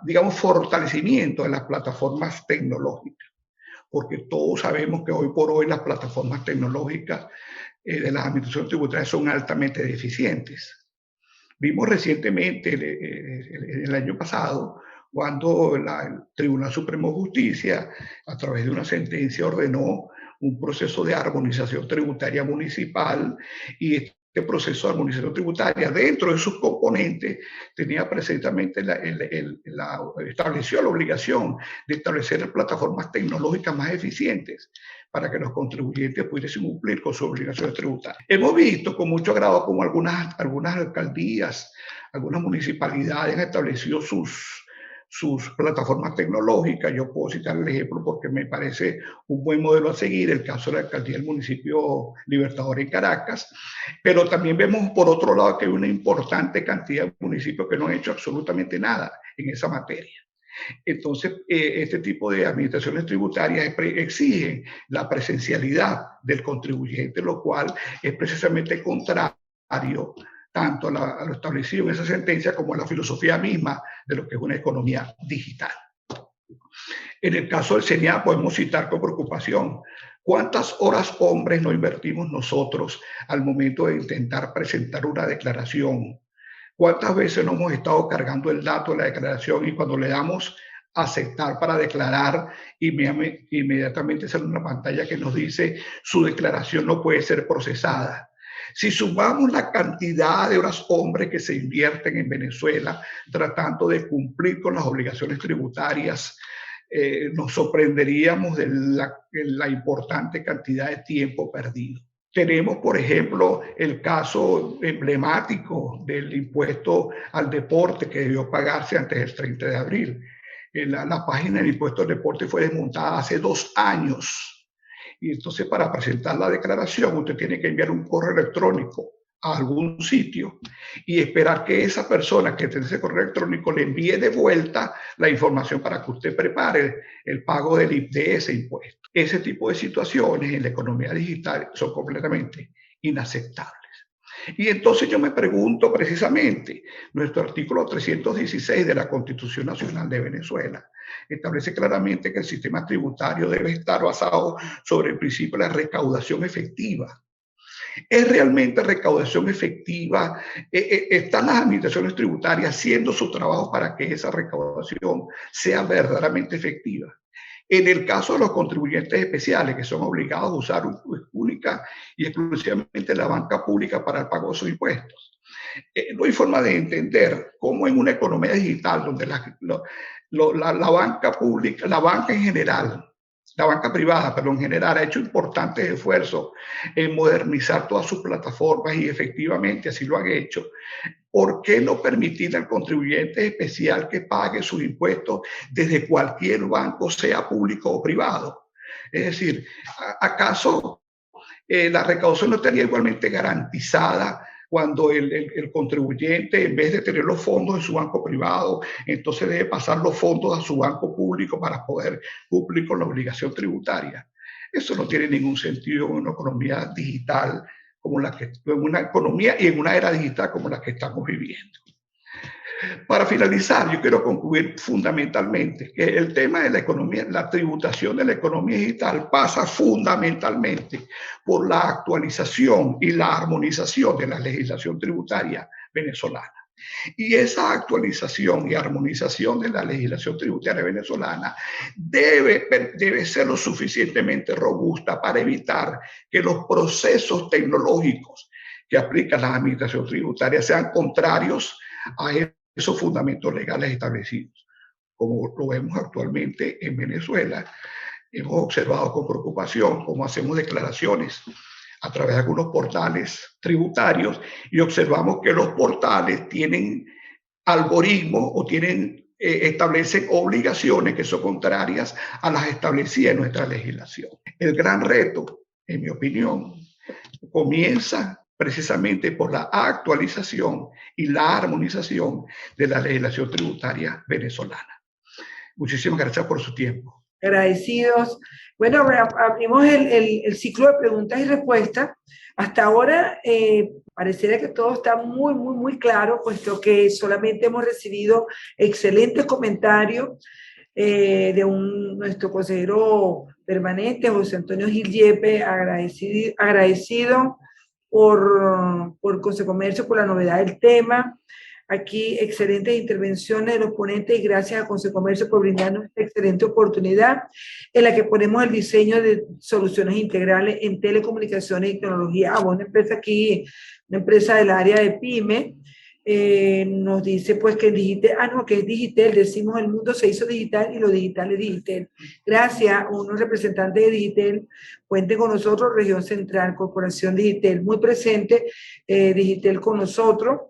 digamos, fortalecimiento de las plataformas tecnológicas, porque todos sabemos que hoy por hoy las plataformas tecnológicas de las administraciones tributarias son altamente deficientes. Vimos recientemente, el año pasado, cuando el Tribunal Supremo de Justicia, a través de una sentencia, ordenó un proceso de armonización tributaria municipal, y este proceso de armonización tributaria, dentro de sus componentes, tenía precisamente estableció la obligación de establecer plataformas tecnológicas más eficientes para que los contribuyentes pudiesen cumplir con sus obligaciones tributarias. Hemos visto con mucho agrado como algunas alcaldías, algunas municipalidades han establecido sus plataformas tecnológicas. Yo puedo citar el ejemplo porque me parece un buen modelo a seguir, el caso de la alcaldía del municipio Libertador en Caracas, pero también vemos por otro lado que hay una importante cantidad de municipios que no han hecho absolutamente nada en esa materia. Entonces, este tipo de administraciones tributarias exigen la presencialidad del contribuyente, lo cual es precisamente contrario tanto a lo establecido en esa sentencia como a la filosofía misma de lo que es una economía digital. En el caso del CENIAR podemos citar con preocupación cuántas horas hombres no invertimos nosotros al momento de intentar presentar una declaración. ¿Cuántas veces no hemos estado cargando el dato de la declaración y cuando le damos a aceptar para declarar, inmediatamente sale una pantalla que nos dice su declaración no puede ser procesada? Si sumamos la cantidad de horas hombres que se invierten en Venezuela tratando de cumplir con las obligaciones tributarias, nos sorprenderíamos de la importante cantidad de tiempo perdido. Tenemos, por ejemplo, el caso emblemático del impuesto al deporte que debió pagarse antes del 30 de abril. La página del impuesto al deporte fue desmontada hace 2 años. Y entonces, para presentar la declaración, usted tiene que enviar un correo electrónico a algún sitio y esperar que esa persona que tiene ese correo electrónico le envíe de vuelta la información para que usted prepare el pago de ese impuesto. Ese tipo de situaciones en la economía digital son completamente inaceptables. Y entonces yo me pregunto precisamente, nuestro artículo 316 de la Constitución Nacional de Venezuela establece claramente que el sistema tributario debe estar basado sobre el principio de la recaudación efectiva. ¿Es realmente recaudación efectiva? ¿Están las administraciones tributarias haciendo su trabajo para que esa recaudación sea verdaderamente efectiva? En el caso de los contribuyentes especiales, que son obligados a usar única y exclusivamente la banca pública para el pago de sus impuestos, no hay forma de entender cómo en una economía digital donde la banca pública, la banca en general, la banca privada, pero en general ha hecho importantes esfuerzos en modernizar todas sus plataformas y efectivamente así lo han hecho. ¿Por qué no permitir al contribuyente especial que pague sus impuestos desde cualquier banco, sea público o privado? Es decir, ¿acaso la recaudación no estaría igualmente garantizada cuando el contribuyente, en vez de tener los fondos en su banco privado, entonces debe pasar los fondos a su banco público para poder cumplir con la obligación tributaria? Eso no tiene ningún sentido en una economía digital como la que, en una economía y en una era digital como la que estamos viviendo. Para finalizar, yo quiero concluir fundamentalmente que el tema de la economía, la tributación de la economía digital pasa fundamentalmente por la actualización y la armonización de la legislación tributaria venezolana. Y esa actualización y armonización de la legislación tributaria venezolana debe ser lo suficientemente robusta para evitar que los procesos tecnológicos que aplican las administraciones tributarias sean contrarios a esos fundamentos legales establecidos. Como lo vemos actualmente en Venezuela, hemos observado con preocupación cómo hacemos declaraciones a través de algunos portales tributarios y observamos que los portales tienen algoritmos o establecen obligaciones que son contrarias a las establecidas en nuestra legislación. El gran reto, en mi opinión, comienza precisamente por la actualización y la armonización de la legislación tributaria venezolana. Muchísimas gracias por su tiempo. Agradecidos. Bueno, abrimos el ciclo de preguntas y respuestas. Hasta ahora pareciera que todo está muy claro, puesto que solamente hemos recibido excelentes comentarios de nuestro consejero permanente, José Antonio Gil Yepes, agradecido por Consecomercio por la novedad del tema. Aquí excelentes intervenciones de los ponentes y gracias a Consecomercio por brindarnos esta excelente oportunidad en la que ponemos el diseño de soluciones integrales en telecomunicaciones y tecnología. Una empresa aquí, una empresa del área de PYME, nos dice pues que que es digital, decimos el mundo se hizo digital y lo digital es digital. Gracias a unos representantes de Digitel, cuenten con nosotros, Región Central, Corporación Digitel, muy presente, Digitel con nosotros.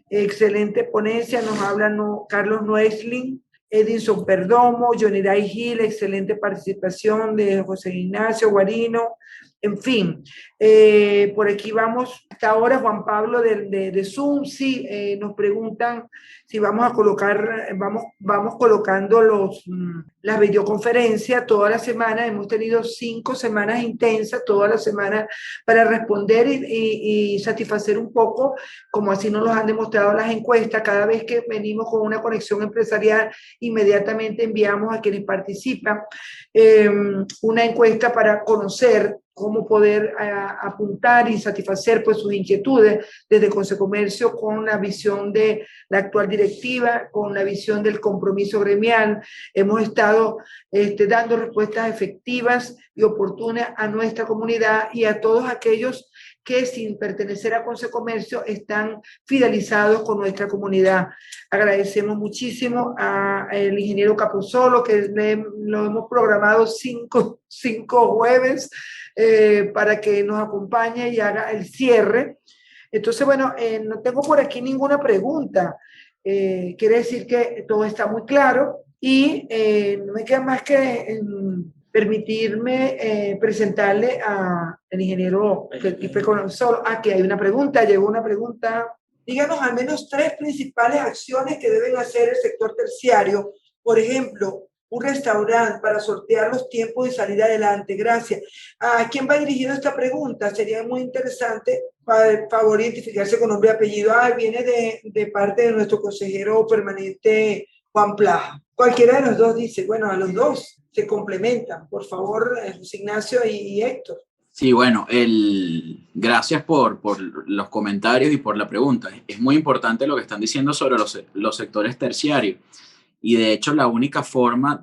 Excelente ponencia, nos habla Carlos Noesling, Edinson Perdomo, Yoniray Gil, excelente participación de José Ignacio Guarino, en fin, por aquí vamos. Hasta ahora Juan Pablo de Zoom, sí, nos preguntan si vamos a colocar, vamos colocando las videoconferencias toda la semana. Hemos tenido 5 semanas intensas, toda la semana para responder y satisfacer un poco, como así nos lo han demostrado las encuestas. Cada vez que venimos con una conexión empresarial, inmediatamente enviamos a quienes participan una encuesta para conocer cómo poder apuntar y satisfacer pues sus inquietudes desde Consecomercio con la visión de la actual directiva, con la visión del compromiso gremial. Hemos estado dando respuestas efectivas y oportunas a nuestra comunidad y a todos aquellos que sin pertenecer a Consecomercio están fidelizados con nuestra comunidad. Agradecemos muchísimo al ingeniero Capusolo, que lo hemos programado 5 jueves para que nos acompañe y haga el cierre. Entonces, bueno, no tengo por aquí ninguna pregunta. Quiere decir que todo está muy claro y no me queda más que permitirme presentarle al ingeniero Felipe Consuelo. Aquí hay una pregunta, llegó una pregunta. Díganos al menos 3 principales acciones que deben hacer el sector terciario. Por ejemplo, un restaurante para sortear los tiempos de salir adelante? Gracias. ¿A quién va dirigido esta pregunta? Sería muy interesante, por favor, identificarse con nombre y apellido. Viene de parte de nuestro consejero permanente, Juan Plaja. Cualquiera de los dos dice, bueno, a los dos se complementan. Por favor, José Ignacio y Héctor. Sí, bueno, gracias por los comentarios y por la pregunta. Es muy importante lo que están diciendo sobre los sectores terciarios. Y de hecho, la única forma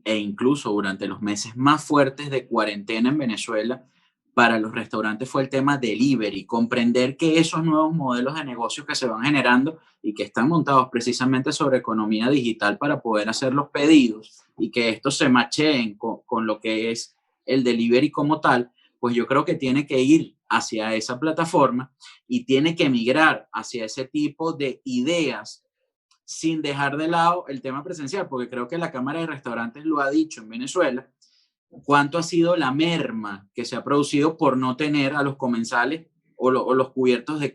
e incluso durante los meses más fuertes de cuarentena en Venezuela para los restaurantes fue el tema delivery, comprender que esos nuevos modelos de negocios que se van generando y que están montados precisamente sobre economía digital para poder hacer los pedidos y que estos se macheen con lo que es el delivery como tal, pues yo creo que tiene que ir hacia esa plataforma y tiene que migrar hacia ese tipo de ideas sin dejar de lado el tema presencial, porque creo que la Cámara de Restaurantes lo ha dicho en Venezuela, cuánto ha sido la merma que se ha producido por no tener a los comensales o los cubiertos en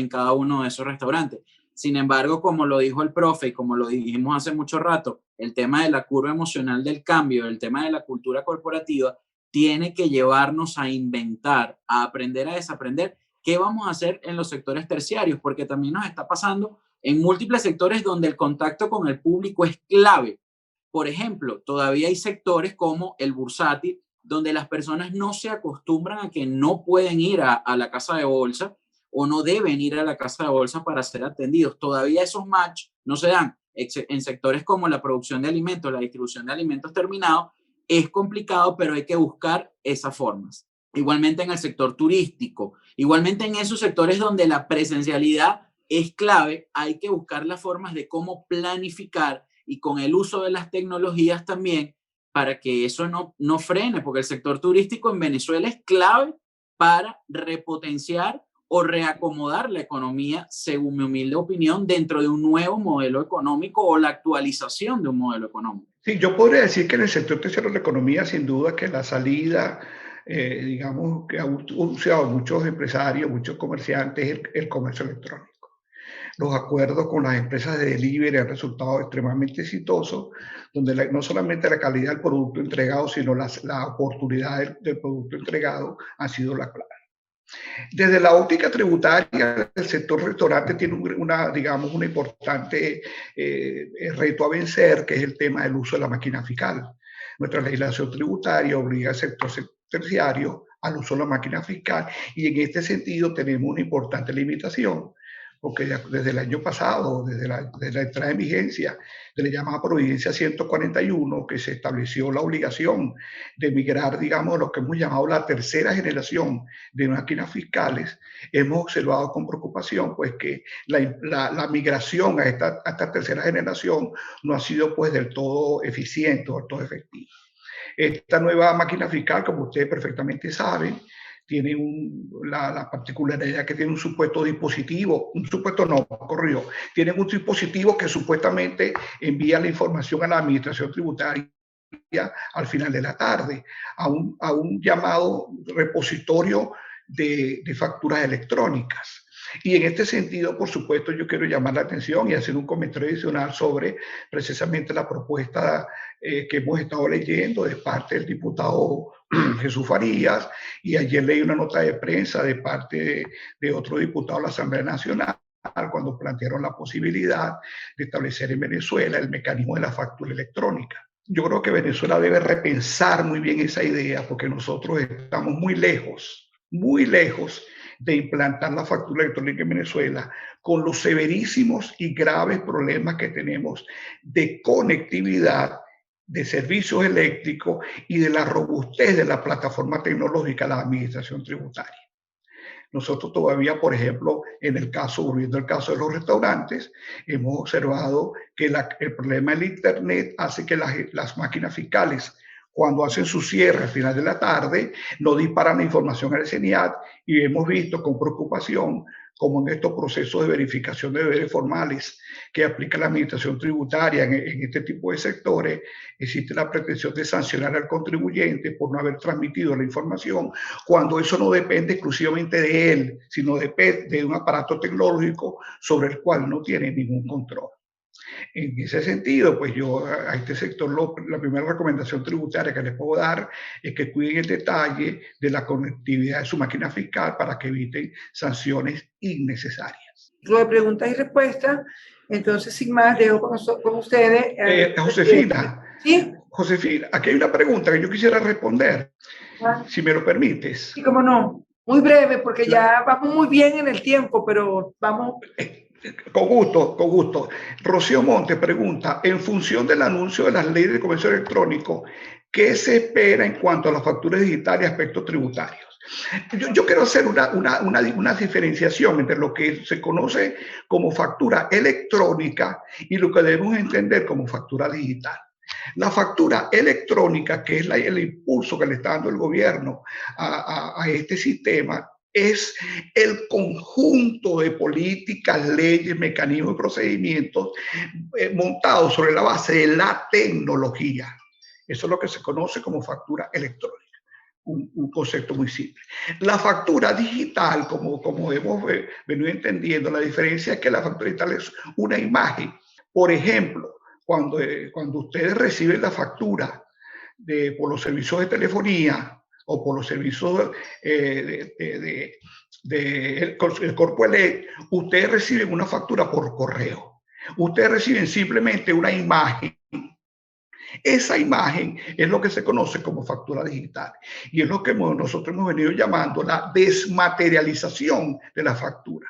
cada uno de esos restaurantes. Sin embargo, como lo dijo el profe y como lo dijimos hace mucho rato, el tema de la curva emocional del cambio, el tema de la cultura corporativa, tiene que llevarnos a inventar, a aprender a desaprender qué vamos a hacer en los sectores terciarios, porque también nos está pasando en múltiples sectores donde el contacto con el público es clave. Por ejemplo, todavía hay sectores como el bursátil, donde las personas no se acostumbran a que no pueden ir a la casa de bolsa o no deben ir a la casa de bolsa para ser atendidos. Todavía esos match no se dan. En sectores como la producción de alimentos, la distribución de alimentos terminados, es complicado, pero hay que buscar esas formas. Igualmente en el sector turístico, igualmente en esos sectores donde la presencialidad es clave, hay que buscar las formas de cómo planificar y con el uso de las tecnologías también para que eso no frene, porque el sector turístico en Venezuela es clave para repotenciar o reacomodar la economía, según mi humilde opinión, dentro de un nuevo modelo económico o la actualización de un modelo económico. Sí, yo podría decir que en el sector terciario de la economía, sin duda, que la salida, digamos, que han usado muchos empresarios, muchos comerciantes, es el comercio electrónico. Los acuerdos con las empresas de delivery han resultado extremadamente exitosos, donde no solamente la calidad del producto entregado, sino la oportunidad del producto entregado ha sido la clave. Desde la óptica tributaria, el sector restaurante tiene digamos, un importante reto a vencer, que es el tema del uso de la máquina fiscal. Nuestra legislación tributaria obliga al sector terciario al uso de la máquina fiscal y en este sentido tenemos una importante limitación, porque desde el año pasado, desde la entrada en vigencia de la llamada Providencia 141, que se estableció la obligación de migrar, digamos, lo que hemos llamado la tercera generación de máquinas fiscales, hemos observado con preocupación pues que la migración a esta tercera generación no ha sido pues del todo eficiente o del todo efectiva. Esta nueva máquina fiscal, como ustedes perfectamente saben, tiene la particularidad que tiene un supuesto dispositivo, tienen un dispositivo que supuestamente envía la información a la administración tributaria al final de la tarde, a un llamado repositorio de facturas electrónicas. Y en este sentido, por supuesto, yo quiero llamar la atención y hacer un comentario adicional sobre precisamente la propuesta que hemos estado leyendo de parte del diputado Jesús Farías, y ayer leí una nota de prensa de parte de otro diputado de la Asamblea Nacional cuando plantearon la posibilidad de establecer en Venezuela el mecanismo de la factura electrónica. Yo creo que Venezuela debe repensar muy bien esa idea porque nosotros estamos muy lejos de implantar la factura electrónica en Venezuela con los severísimos y graves problemas que tenemos de conectividad, de servicios eléctricos y de la robustez de la plataforma tecnológica de la administración tributaria. Nosotros todavía, por ejemplo, volviendo al caso de los restaurantes, hemos observado que el problema del Internet hace que las máquinas fiscales, cuando hacen su cierre al final de la tarde, no disparan la información al CENIAT, y hemos visto con preocupación cómo en estos procesos de verificación de deberes formales que aplica la administración tributaria en este tipo de sectores, existe la pretensión de sancionar al contribuyente por no haber transmitido la información, cuando eso no depende exclusivamente de él, sino depende de un aparato tecnológico sobre el cual no tiene ningún control. En ese sentido, pues yo a este sector, la primera recomendación tributaria que les puedo dar es que cuiden el detalle de la conectividad de su máquina fiscal para que eviten sanciones innecesarias. Luego de preguntas y respuestas, entonces sin más, dejo con ustedes. Josefina, ¿sí? Josefina, aquí hay una pregunta que yo quisiera responder, si me lo permites. Sí, cómo no. Muy breve, porque ya vamos muy bien en el tiempo, pero vamos... Con gusto, con gusto. Rocío Monte pregunta, en función del anuncio de las leyes de comercio electrónico, ¿qué se espera en cuanto a las facturas digitales y aspectos tributarios? Yo quiero hacer una diferenciación entre lo que se conoce como factura electrónica y lo que debemos entender como factura digital. La factura electrónica, que es el impulso que le está dando el gobierno a este sistema, es el conjunto de políticas, leyes, mecanismos y procedimientos montados sobre la base de la tecnología. Eso es lo que se conoce como factura electrónica. Un concepto muy simple. La factura digital, como hemos venido entendiendo, la diferencia es que la factura digital es una imagen. Por ejemplo, cuando ustedes reciben la factura por los servicios de telefonía o por los servicios del Corpoelec, ustedes reciben una factura por correo. Ustedes reciben simplemente una imagen. Esa imagen es lo que se conoce como factura digital y es lo que nosotros hemos venido llamando la desmaterialización de la factura.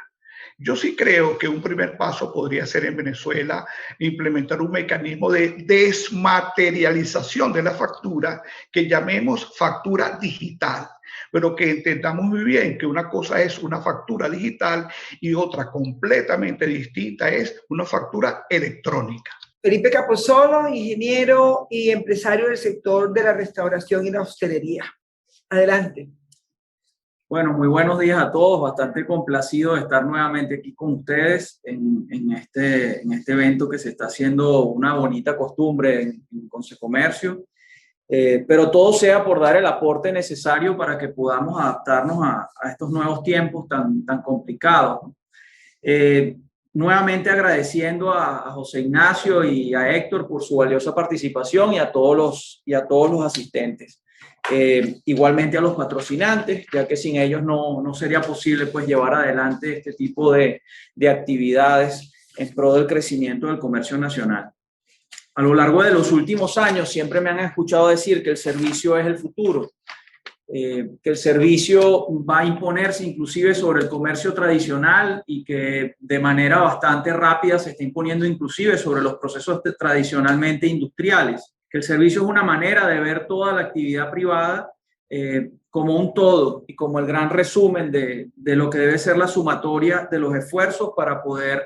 Yo sí creo que un primer paso podría ser en Venezuela implementar un mecanismo de desmaterialización de la factura que llamemos factura digital, pero que entendamos muy bien que una cosa es una factura digital y otra completamente distinta es una factura electrónica. Felipe Capozolo, ingeniero y empresario del sector de la restauración y la hostelería. Adelante. Bueno, muy buenos días a todos. Bastante complacido de estar nuevamente aquí con ustedes en este evento que se está haciendo una bonita costumbre en Consecomercio. Pero todo sea por dar el aporte necesario para que podamos adaptarnos a estos nuevos tiempos tan complicados. Nuevamente agradeciendo a José Ignacio y a Héctor por su valiosa participación y a todos los asistentes. Igualmente a los patrocinantes, ya que sin ellos no sería posible pues llevar adelante este tipo de actividades en pro del crecimiento del comercio nacional. A lo largo de los últimos años siempre me han escuchado decir que el servicio es el futuro, que el servicio va a imponerse inclusive sobre el comercio tradicional y que de manera bastante rápida se está imponiendo inclusive sobre los procesos tradicionalmente industriales, que el servicio es una manera de ver toda la actividad privada como un todo y como el gran resumen de lo que debe ser la sumatoria de los esfuerzos para poder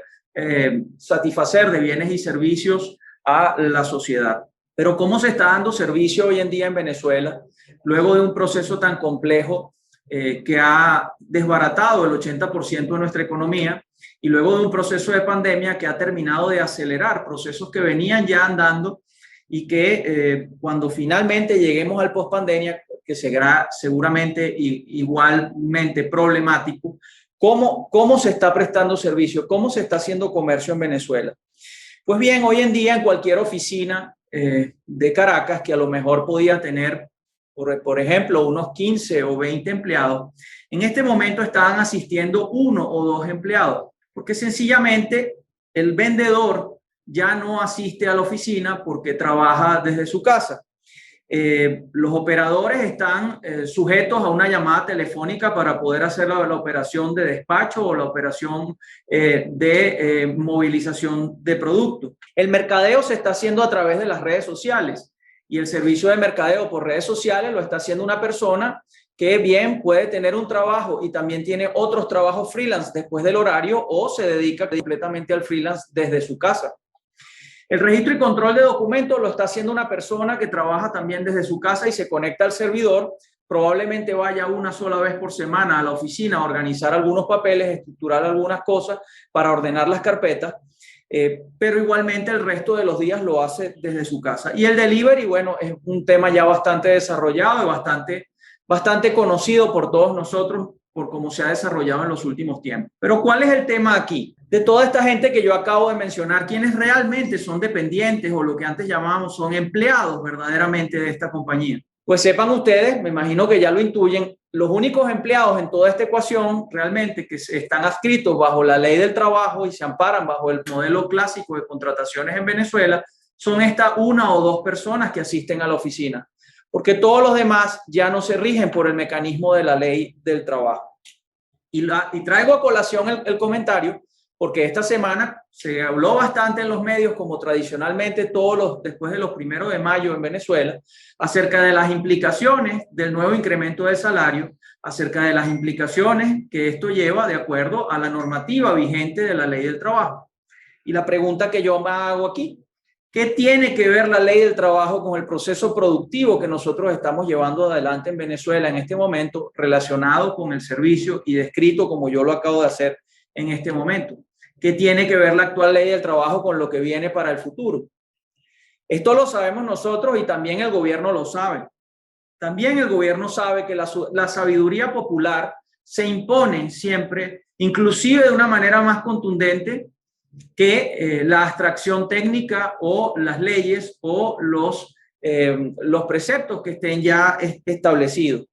satisfacer de bienes y servicios a la sociedad. Pero ¿cómo se está dando servicio hoy en día en Venezuela? Luego de un proceso tan complejo que ha desbaratado el 80% de nuestra economía y luego de un proceso de pandemia que ha terminado de acelerar procesos que venían ya andando y que cuando finalmente lleguemos al pospandemia, que será seguramente igualmente problemático, ¿cómo se está prestando servicio? ¿Cómo se está haciendo comercio en Venezuela? Pues bien, hoy en día en cualquier oficina de Caracas, que a lo mejor podía tener, por ejemplo, unos 15 o 20 empleados, en este momento estaban asistiendo 1 o 2 empleados, porque sencillamente el vendedor ya no asiste a la oficina porque trabaja desde su casa. Los operadores están sujetos a una llamada telefónica para poder hacer la operación de despacho o la operación de movilización de productos. El mercadeo se está haciendo a través de las redes sociales y el servicio de mercadeo por redes sociales lo está haciendo una persona que bien puede tener un trabajo y también tiene otros trabajos freelance después del horario o se dedica completamente al freelance desde su casa. El registro y control de documentos lo está haciendo una persona que trabaja también desde su casa y se conecta al servidor. Probablemente vaya una sola vez por semana a la oficina a organizar algunos papeles, estructurar algunas cosas para ordenar las carpetas, pero igualmente el resto de los días lo hace desde su casa. Y el delivery, bueno, es un tema ya bastante desarrollado y bastante conocido por todos nosotros por cómo se ha desarrollado en los últimos tiempos. Pero ¿cuál es el tema aquí? De toda esta gente que yo acabo de mencionar, ¿quiénes realmente son dependientes o lo que antes llamábamos son empleados verdaderamente de esta compañía? Pues sepan ustedes, me imagino que ya lo intuyen, los únicos empleados en toda esta ecuación realmente que están adscritos bajo la ley del trabajo y se amparan bajo el modelo clásico de contrataciones en Venezuela son estas 1 o 2 personas que asisten a la oficina, porque todos los demás ya no se rigen por el mecanismo de la ley del trabajo. Y traigo a colación el comentario porque esta semana se habló bastante en los medios, como tradicionalmente después de los 1 de mayo en Venezuela, acerca de las implicaciones del nuevo incremento del salario, acerca de las implicaciones que esto lleva de acuerdo a la normativa vigente de la ley del trabajo. Y la pregunta que yo me hago aquí, ¿qué tiene que ver la ley del trabajo con el proceso productivo que nosotros estamos llevando adelante en Venezuela en este momento, relacionado con el servicio y descrito como yo lo acabo de hacer en este momento? ¿Qué tiene que ver la actual ley del trabajo con lo que viene para el futuro? Esto lo sabemos nosotros y también el gobierno lo sabe. También el gobierno sabe que la sabiduría popular se impone siempre, inclusive de una manera más contundente que la abstracción técnica o las leyes o los preceptos que estén ya establecidos.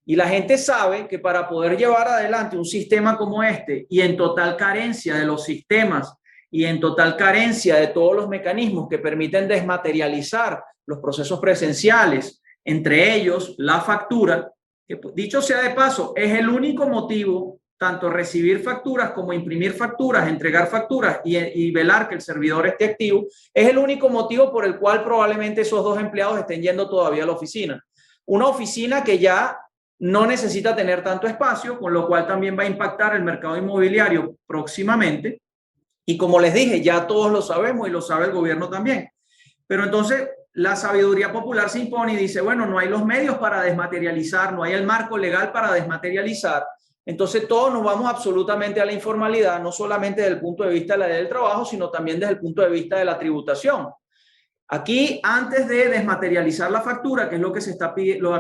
Y la gente sabe que para poder llevar adelante un sistema como este y en total carencia de los sistemas y en total carencia de todos los mecanismos que permiten desmaterializar los procesos presenciales, entre ellos la factura, que dicho sea de paso, es el único motivo, tanto recibir facturas como imprimir facturas, entregar facturas y velar que el servidor esté activo, es el único motivo por el cual probablemente esos 2 empleados estén yendo todavía a la oficina. Una oficina que ya no necesita tener tanto espacio, con lo cual también va a impactar el mercado inmobiliario próximamente. Y como les dije, ya todos lo sabemos y lo sabe el gobierno también. Pero entonces la sabiduría popular se impone y dice, bueno, no hay los medios para desmaterializar, no hay el marco legal para desmaterializar. Entonces todos nos vamos absolutamente a la informalidad, no solamente desde el punto de vista de la ley del trabajo, sino también desde el punto de vista de la tributación. Aquí, antes de desmaterializar la factura, que es lo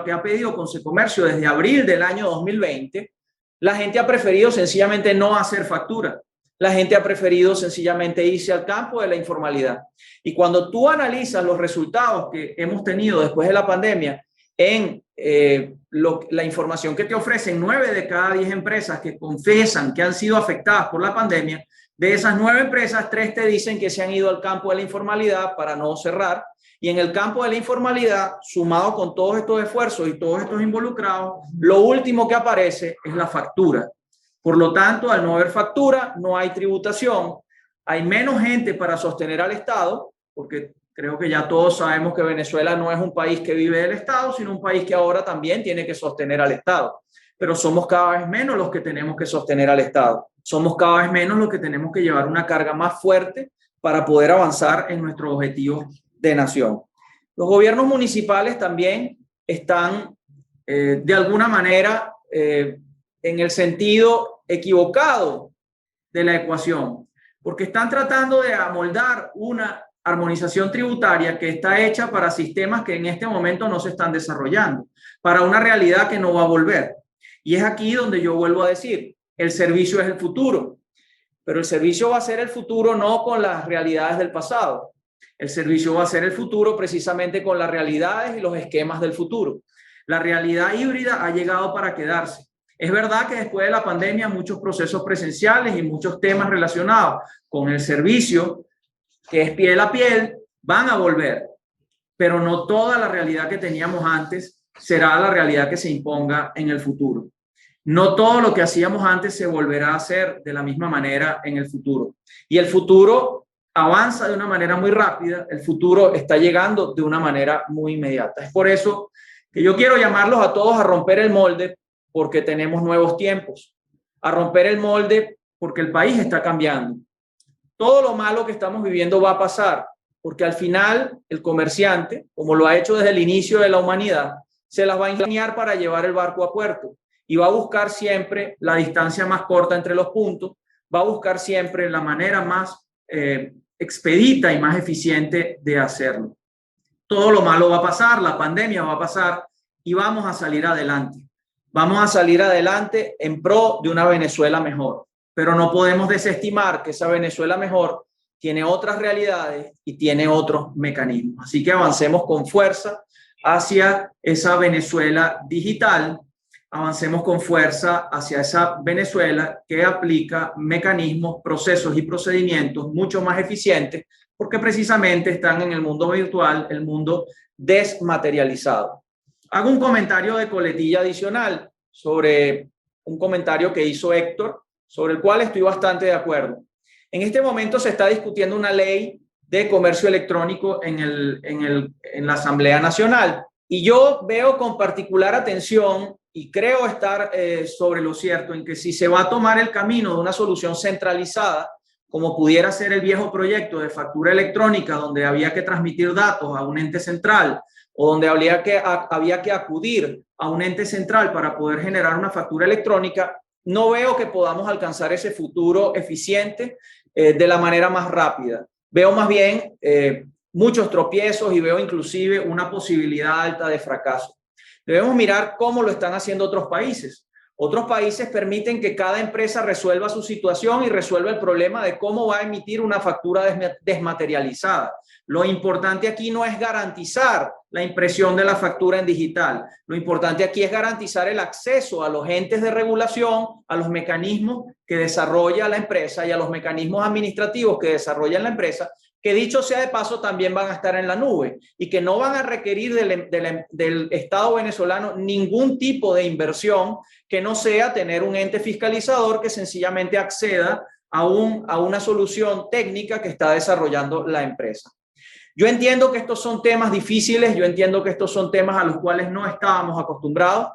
que ha pedido Consecomercio desde abril del año 2020, la gente ha preferido sencillamente no hacer factura. La gente ha preferido sencillamente irse al campo de la informalidad. Y cuando tú analizas los resultados que hemos tenido después de la pandemia en la información que te ofrecen 9 de cada 10 empresas que confiesan que han sido afectadas por la pandemia, de esas 9 empresas, 3 te dicen que se han ido al campo de la informalidad para no cerrar. Y en el campo de la informalidad, sumado con todos estos esfuerzos y todos estos involucrados, lo último que aparece es la factura. Por lo tanto, al no haber factura, no hay tributación, hay menos gente para sostener al Estado, porque creo que ya todos sabemos que Venezuela no es un país que vive del Estado, sino un país que ahora también tiene que sostener al Estado. Pero somos cada vez menos los que tenemos que sostener al Estado. Somos cada vez menos los que tenemos que llevar una carga más fuerte para poder avanzar en nuestros objetivos de nación. Los gobiernos municipales también están de alguna manera en el sentido equivocado de la ecuación, porque están tratando de amoldar una armonización tributaria que está hecha para sistemas que en este momento no se están desarrollando, para una realidad que no va a volver. Y es aquí donde yo vuelvo a decir, el servicio es el futuro, pero el servicio va a ser el futuro no con las realidades del pasado. El servicio va a ser el futuro precisamente con las realidades y los esquemas del futuro. La realidad híbrida ha llegado para quedarse. Es verdad que después de la pandemia muchos procesos presenciales y muchos temas relacionados con el servicio, que es piel a piel, van a volver, pero no toda la realidad que teníamos antes será la realidad que se imponga en el futuro. No todo lo que hacíamos antes se volverá a hacer de la misma manera en el futuro. Y el futuro avanza de una manera muy rápida, el futuro está llegando de una manera muy inmediata. Es por eso que yo quiero llamarlos a todos a romper el molde, porque tenemos nuevos tiempos, a romper el molde porque el país está cambiando. Todo lo malo que estamos viviendo va a pasar, porque al final el comerciante, como lo ha hecho desde el inicio de la humanidad, se las va a ingeniar para llevar el barco a puerto y va a buscar siempre la distancia más corta entre los puntos, va a buscar siempre la manera más expedita y más eficiente de hacerlo. Todo lo malo va a pasar, la pandemia va a pasar y vamos a salir adelante. Vamos a salir adelante en pro de una Venezuela mejor, pero no podemos desestimar que esa Venezuela mejor tiene otras realidades y tiene otros mecanismos. Así que avancemos con fuerza hacia esa Venezuela digital, avancemos con fuerza hacia esa Venezuela que aplica mecanismos, procesos y procedimientos mucho más eficientes, porque precisamente están en el mundo virtual, el mundo desmaterializado. Hago un comentario de coletilla adicional sobre un comentario que hizo Héctor, sobre el cual estoy bastante de acuerdo. En este momento se está discutiendo una ley de comercio electrónico en la Asamblea Nacional, y yo veo con particular atención y creo estar sobre lo cierto en que si se va a tomar el camino de una solución centralizada, como pudiera ser el viejo proyecto de factura electrónica, donde había que transmitir datos a un ente central, o donde había que acudir a un ente central para poder generar una factura electrónica, no veo que podamos alcanzar ese futuro eficiente de la manera más rápida. Veo más bien muchos tropiezos y veo inclusive una posibilidad alta de fracaso. Debemos mirar cómo lo están haciendo otros países. Otros países permiten que cada empresa resuelva su situación y resuelva el problema de cómo va a emitir una factura desmaterializada. Lo importante aquí no es garantizar la impresión de la factura en digital. Lo importante aquí es garantizar el acceso a los entes de regulación, a los mecanismos que desarrolla la empresa y a los mecanismos administrativos que desarrolla la empresa, que dicho sea de paso también van a estar en la nube y que no van a requerir del Estado venezolano ningún tipo de inversión que no sea tener un ente fiscalizador que sencillamente acceda a una solución técnica que está desarrollando la empresa. Yo entiendo que estos son temas difíciles, yo entiendo que estos son temas a los cuales no estábamos acostumbrados,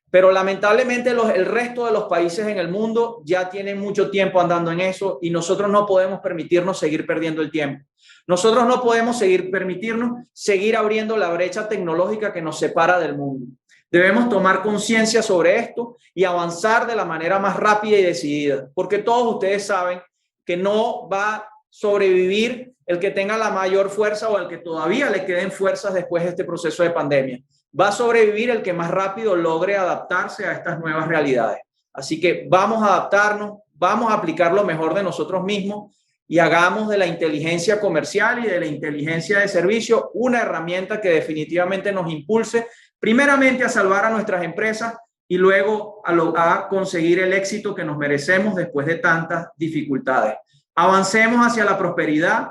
pero lamentablemente el resto de los países en el mundo ya tienen mucho tiempo andando en eso y nosotros no podemos permitirnos seguir perdiendo el tiempo. Nosotros no podemos permitirnos seguir abriendo la brecha tecnológica que nos separa del mundo. Debemos tomar conciencia sobre esto y avanzar de la manera más rápida y decidida, porque todos ustedes saben que no va a sobrevivir el que tenga la mayor fuerza o el que todavía le queden fuerzas después de este proceso de pandemia. Va a sobrevivir el que más rápido logre adaptarse a estas nuevas realidades. Así que vamos a adaptarnos, vamos a aplicar lo mejor de nosotros mismos y hagamos de la inteligencia comercial y de la inteligencia de servicio una herramienta que definitivamente nos impulse primeramente a salvar a nuestras empresas y luego a conseguir el éxito que nos merecemos después de tantas dificultades. Avancemos hacia la prosperidad,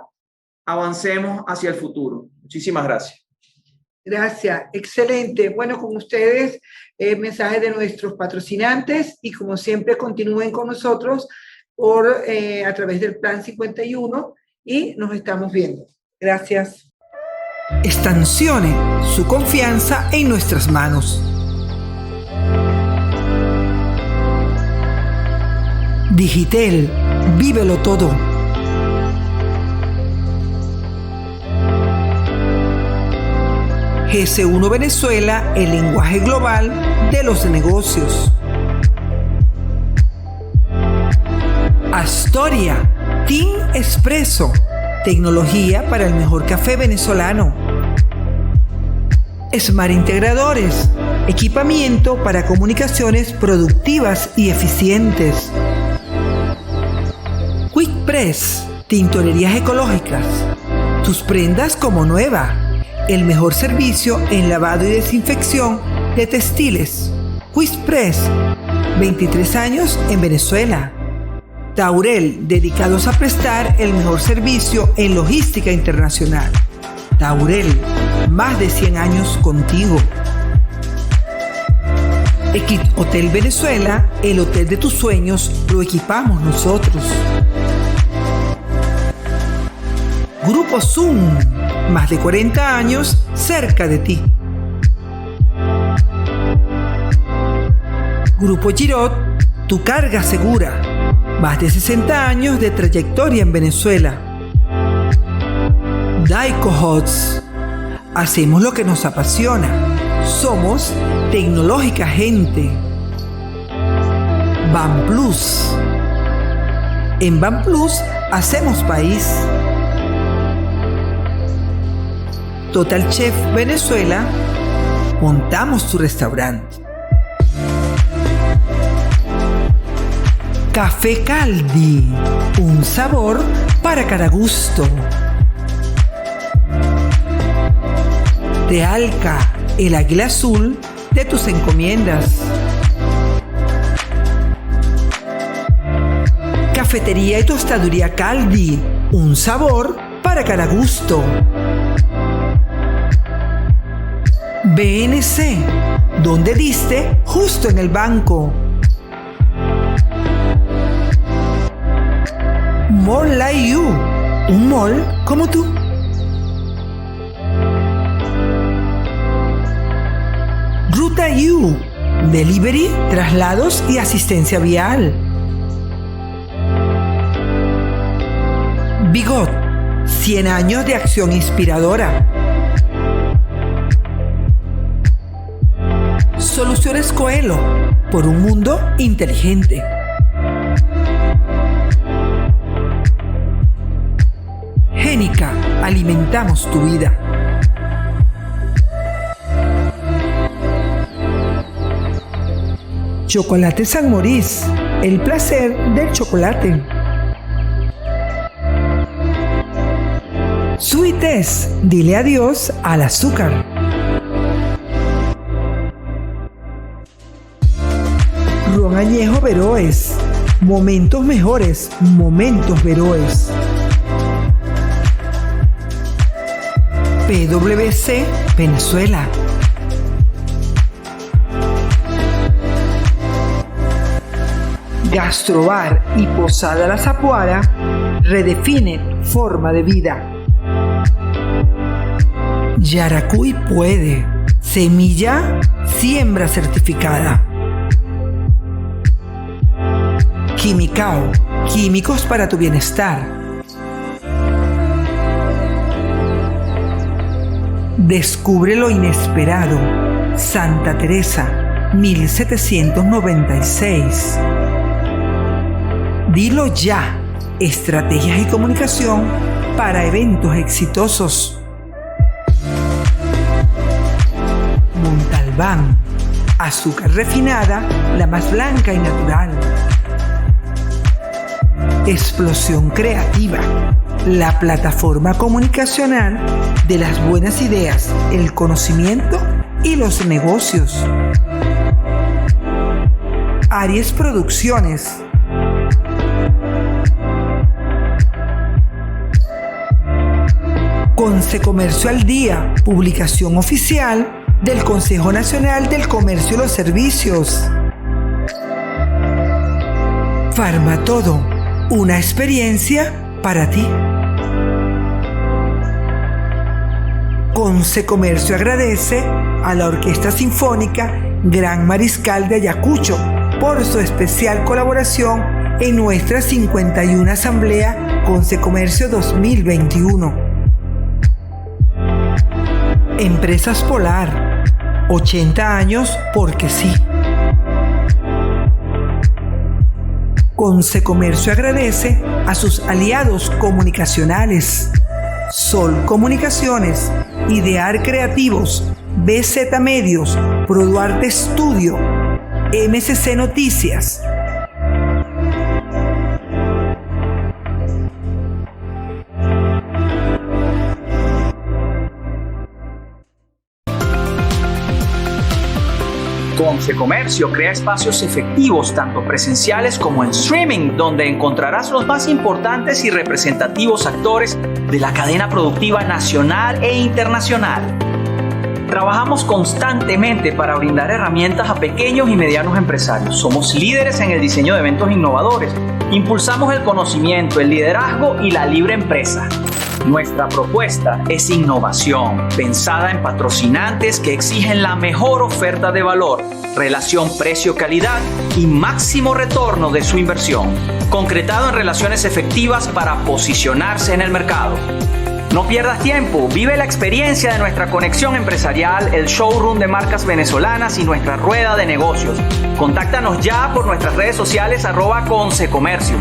avancemos hacia el futuro. Muchísimas gracias. Gracias, excelente. Bueno, con ustedes, mensajes de nuestros patrocinantes y como siempre continúen con nosotros a través del Plan 51 y nos estamos viendo. Gracias. Estancione su confianza en nuestras manos. Digitel, vívelo todo. GS1 Venezuela, el lenguaje global de los negocios. Astoria, Team Espresso, tecnología para el mejor café venezolano. Smart Integradores, equipamiento para comunicaciones productivas y eficientes. Quick Press, tintorerías ecológicas, tus prendas como nueva. El mejor servicio en lavado y desinfección de textiles. Quick Press, 23 años en Venezuela. Taurel, dedicados a prestar el mejor servicio en logística internacional. Taurel, más de 100 años contigo. Equip Hotel Venezuela, el hotel de tus sueños, lo equipamos nosotros. Grupo Zoom, más de 40 años cerca de ti. Grupo Girot, tu carga segura, más de 60 años de trayectoria en Venezuela. Daico Hots, hacemos lo que nos apasiona, somos tecnológica gente. Ban Plus, en Ban Plus hacemos país. Total Chef Venezuela, montamos tu restaurante. Café Caldi, un sabor para cada gusto. De Alca, el águila azul de tus encomiendas. Cafetería y tostaduría Caldi, un sabor para cada gusto. BNC, donde diste justo en el banco. Mall Like You, un mall como tú. Ruta You, delivery, traslados y asistencia vial. Bigot, 100 años de acción inspiradora. Soluciones Coelho, por un mundo inteligente. Génica, alimentamos tu vida. Chocolate San Maurice, el placer del chocolate. Sweetes, dile adiós al azúcar. Ron Añejo Veroes, momentos mejores, momentos Veroes. PwC, Venezuela. Gastrobar y Posada La Zapuara redefinen forma de vida. Yaracuy puede. Semilla, siembra certificada. Quimicao, químicos para tu bienestar. Descubre lo inesperado. Santa Teresa, 1796. Dilo ya. Estrategias y comunicación para eventos exitosos. Montalbán, azúcar refinada, la más blanca y natural. Explosión Creativa, la plataforma comunicacional de las buenas ideas, el conocimiento y los negocios. Aries Producciones. Consecomercio al Día, publicación oficial del Consejo Nacional del Comercio y los Servicios. Farmatodo, una experiencia para ti. Consecomercio agradece a la Orquesta Sinfónica Gran Mariscal de Ayacucho por su especial colaboración en nuestra 51 Asamblea Consecomercio 2021. Empresas Polar, 80 años porque sí. Consecomercio agradece a sus aliados comunicacionales. Sol Comunicaciones, Idear Creativos, BZ Medios, Produarte Studio, MCC Noticias. Consecomercio crea espacios efectivos tanto presenciales como en streaming, donde encontrarás los más importantes y representativos actores de la cadena productiva nacional e internacional. Trabajamos constantemente para brindar herramientas a pequeños y medianos empresarios. Somos líderes en el diseño de eventos innovadores. Impulsamos el conocimiento, el liderazgo y la libre empresa. Nuestra propuesta es innovación, pensada en patrocinantes que exigen la mejor oferta de valor, relación precio-calidad y máximo retorno de su inversión, concretado en relaciones efectivas para posicionarse en el mercado. No pierdas tiempo, vive la experiencia de nuestra conexión empresarial, el showroom de marcas venezolanas y nuestra rueda de negocios. Contáctanos ya por nuestras redes sociales @Consecomercio.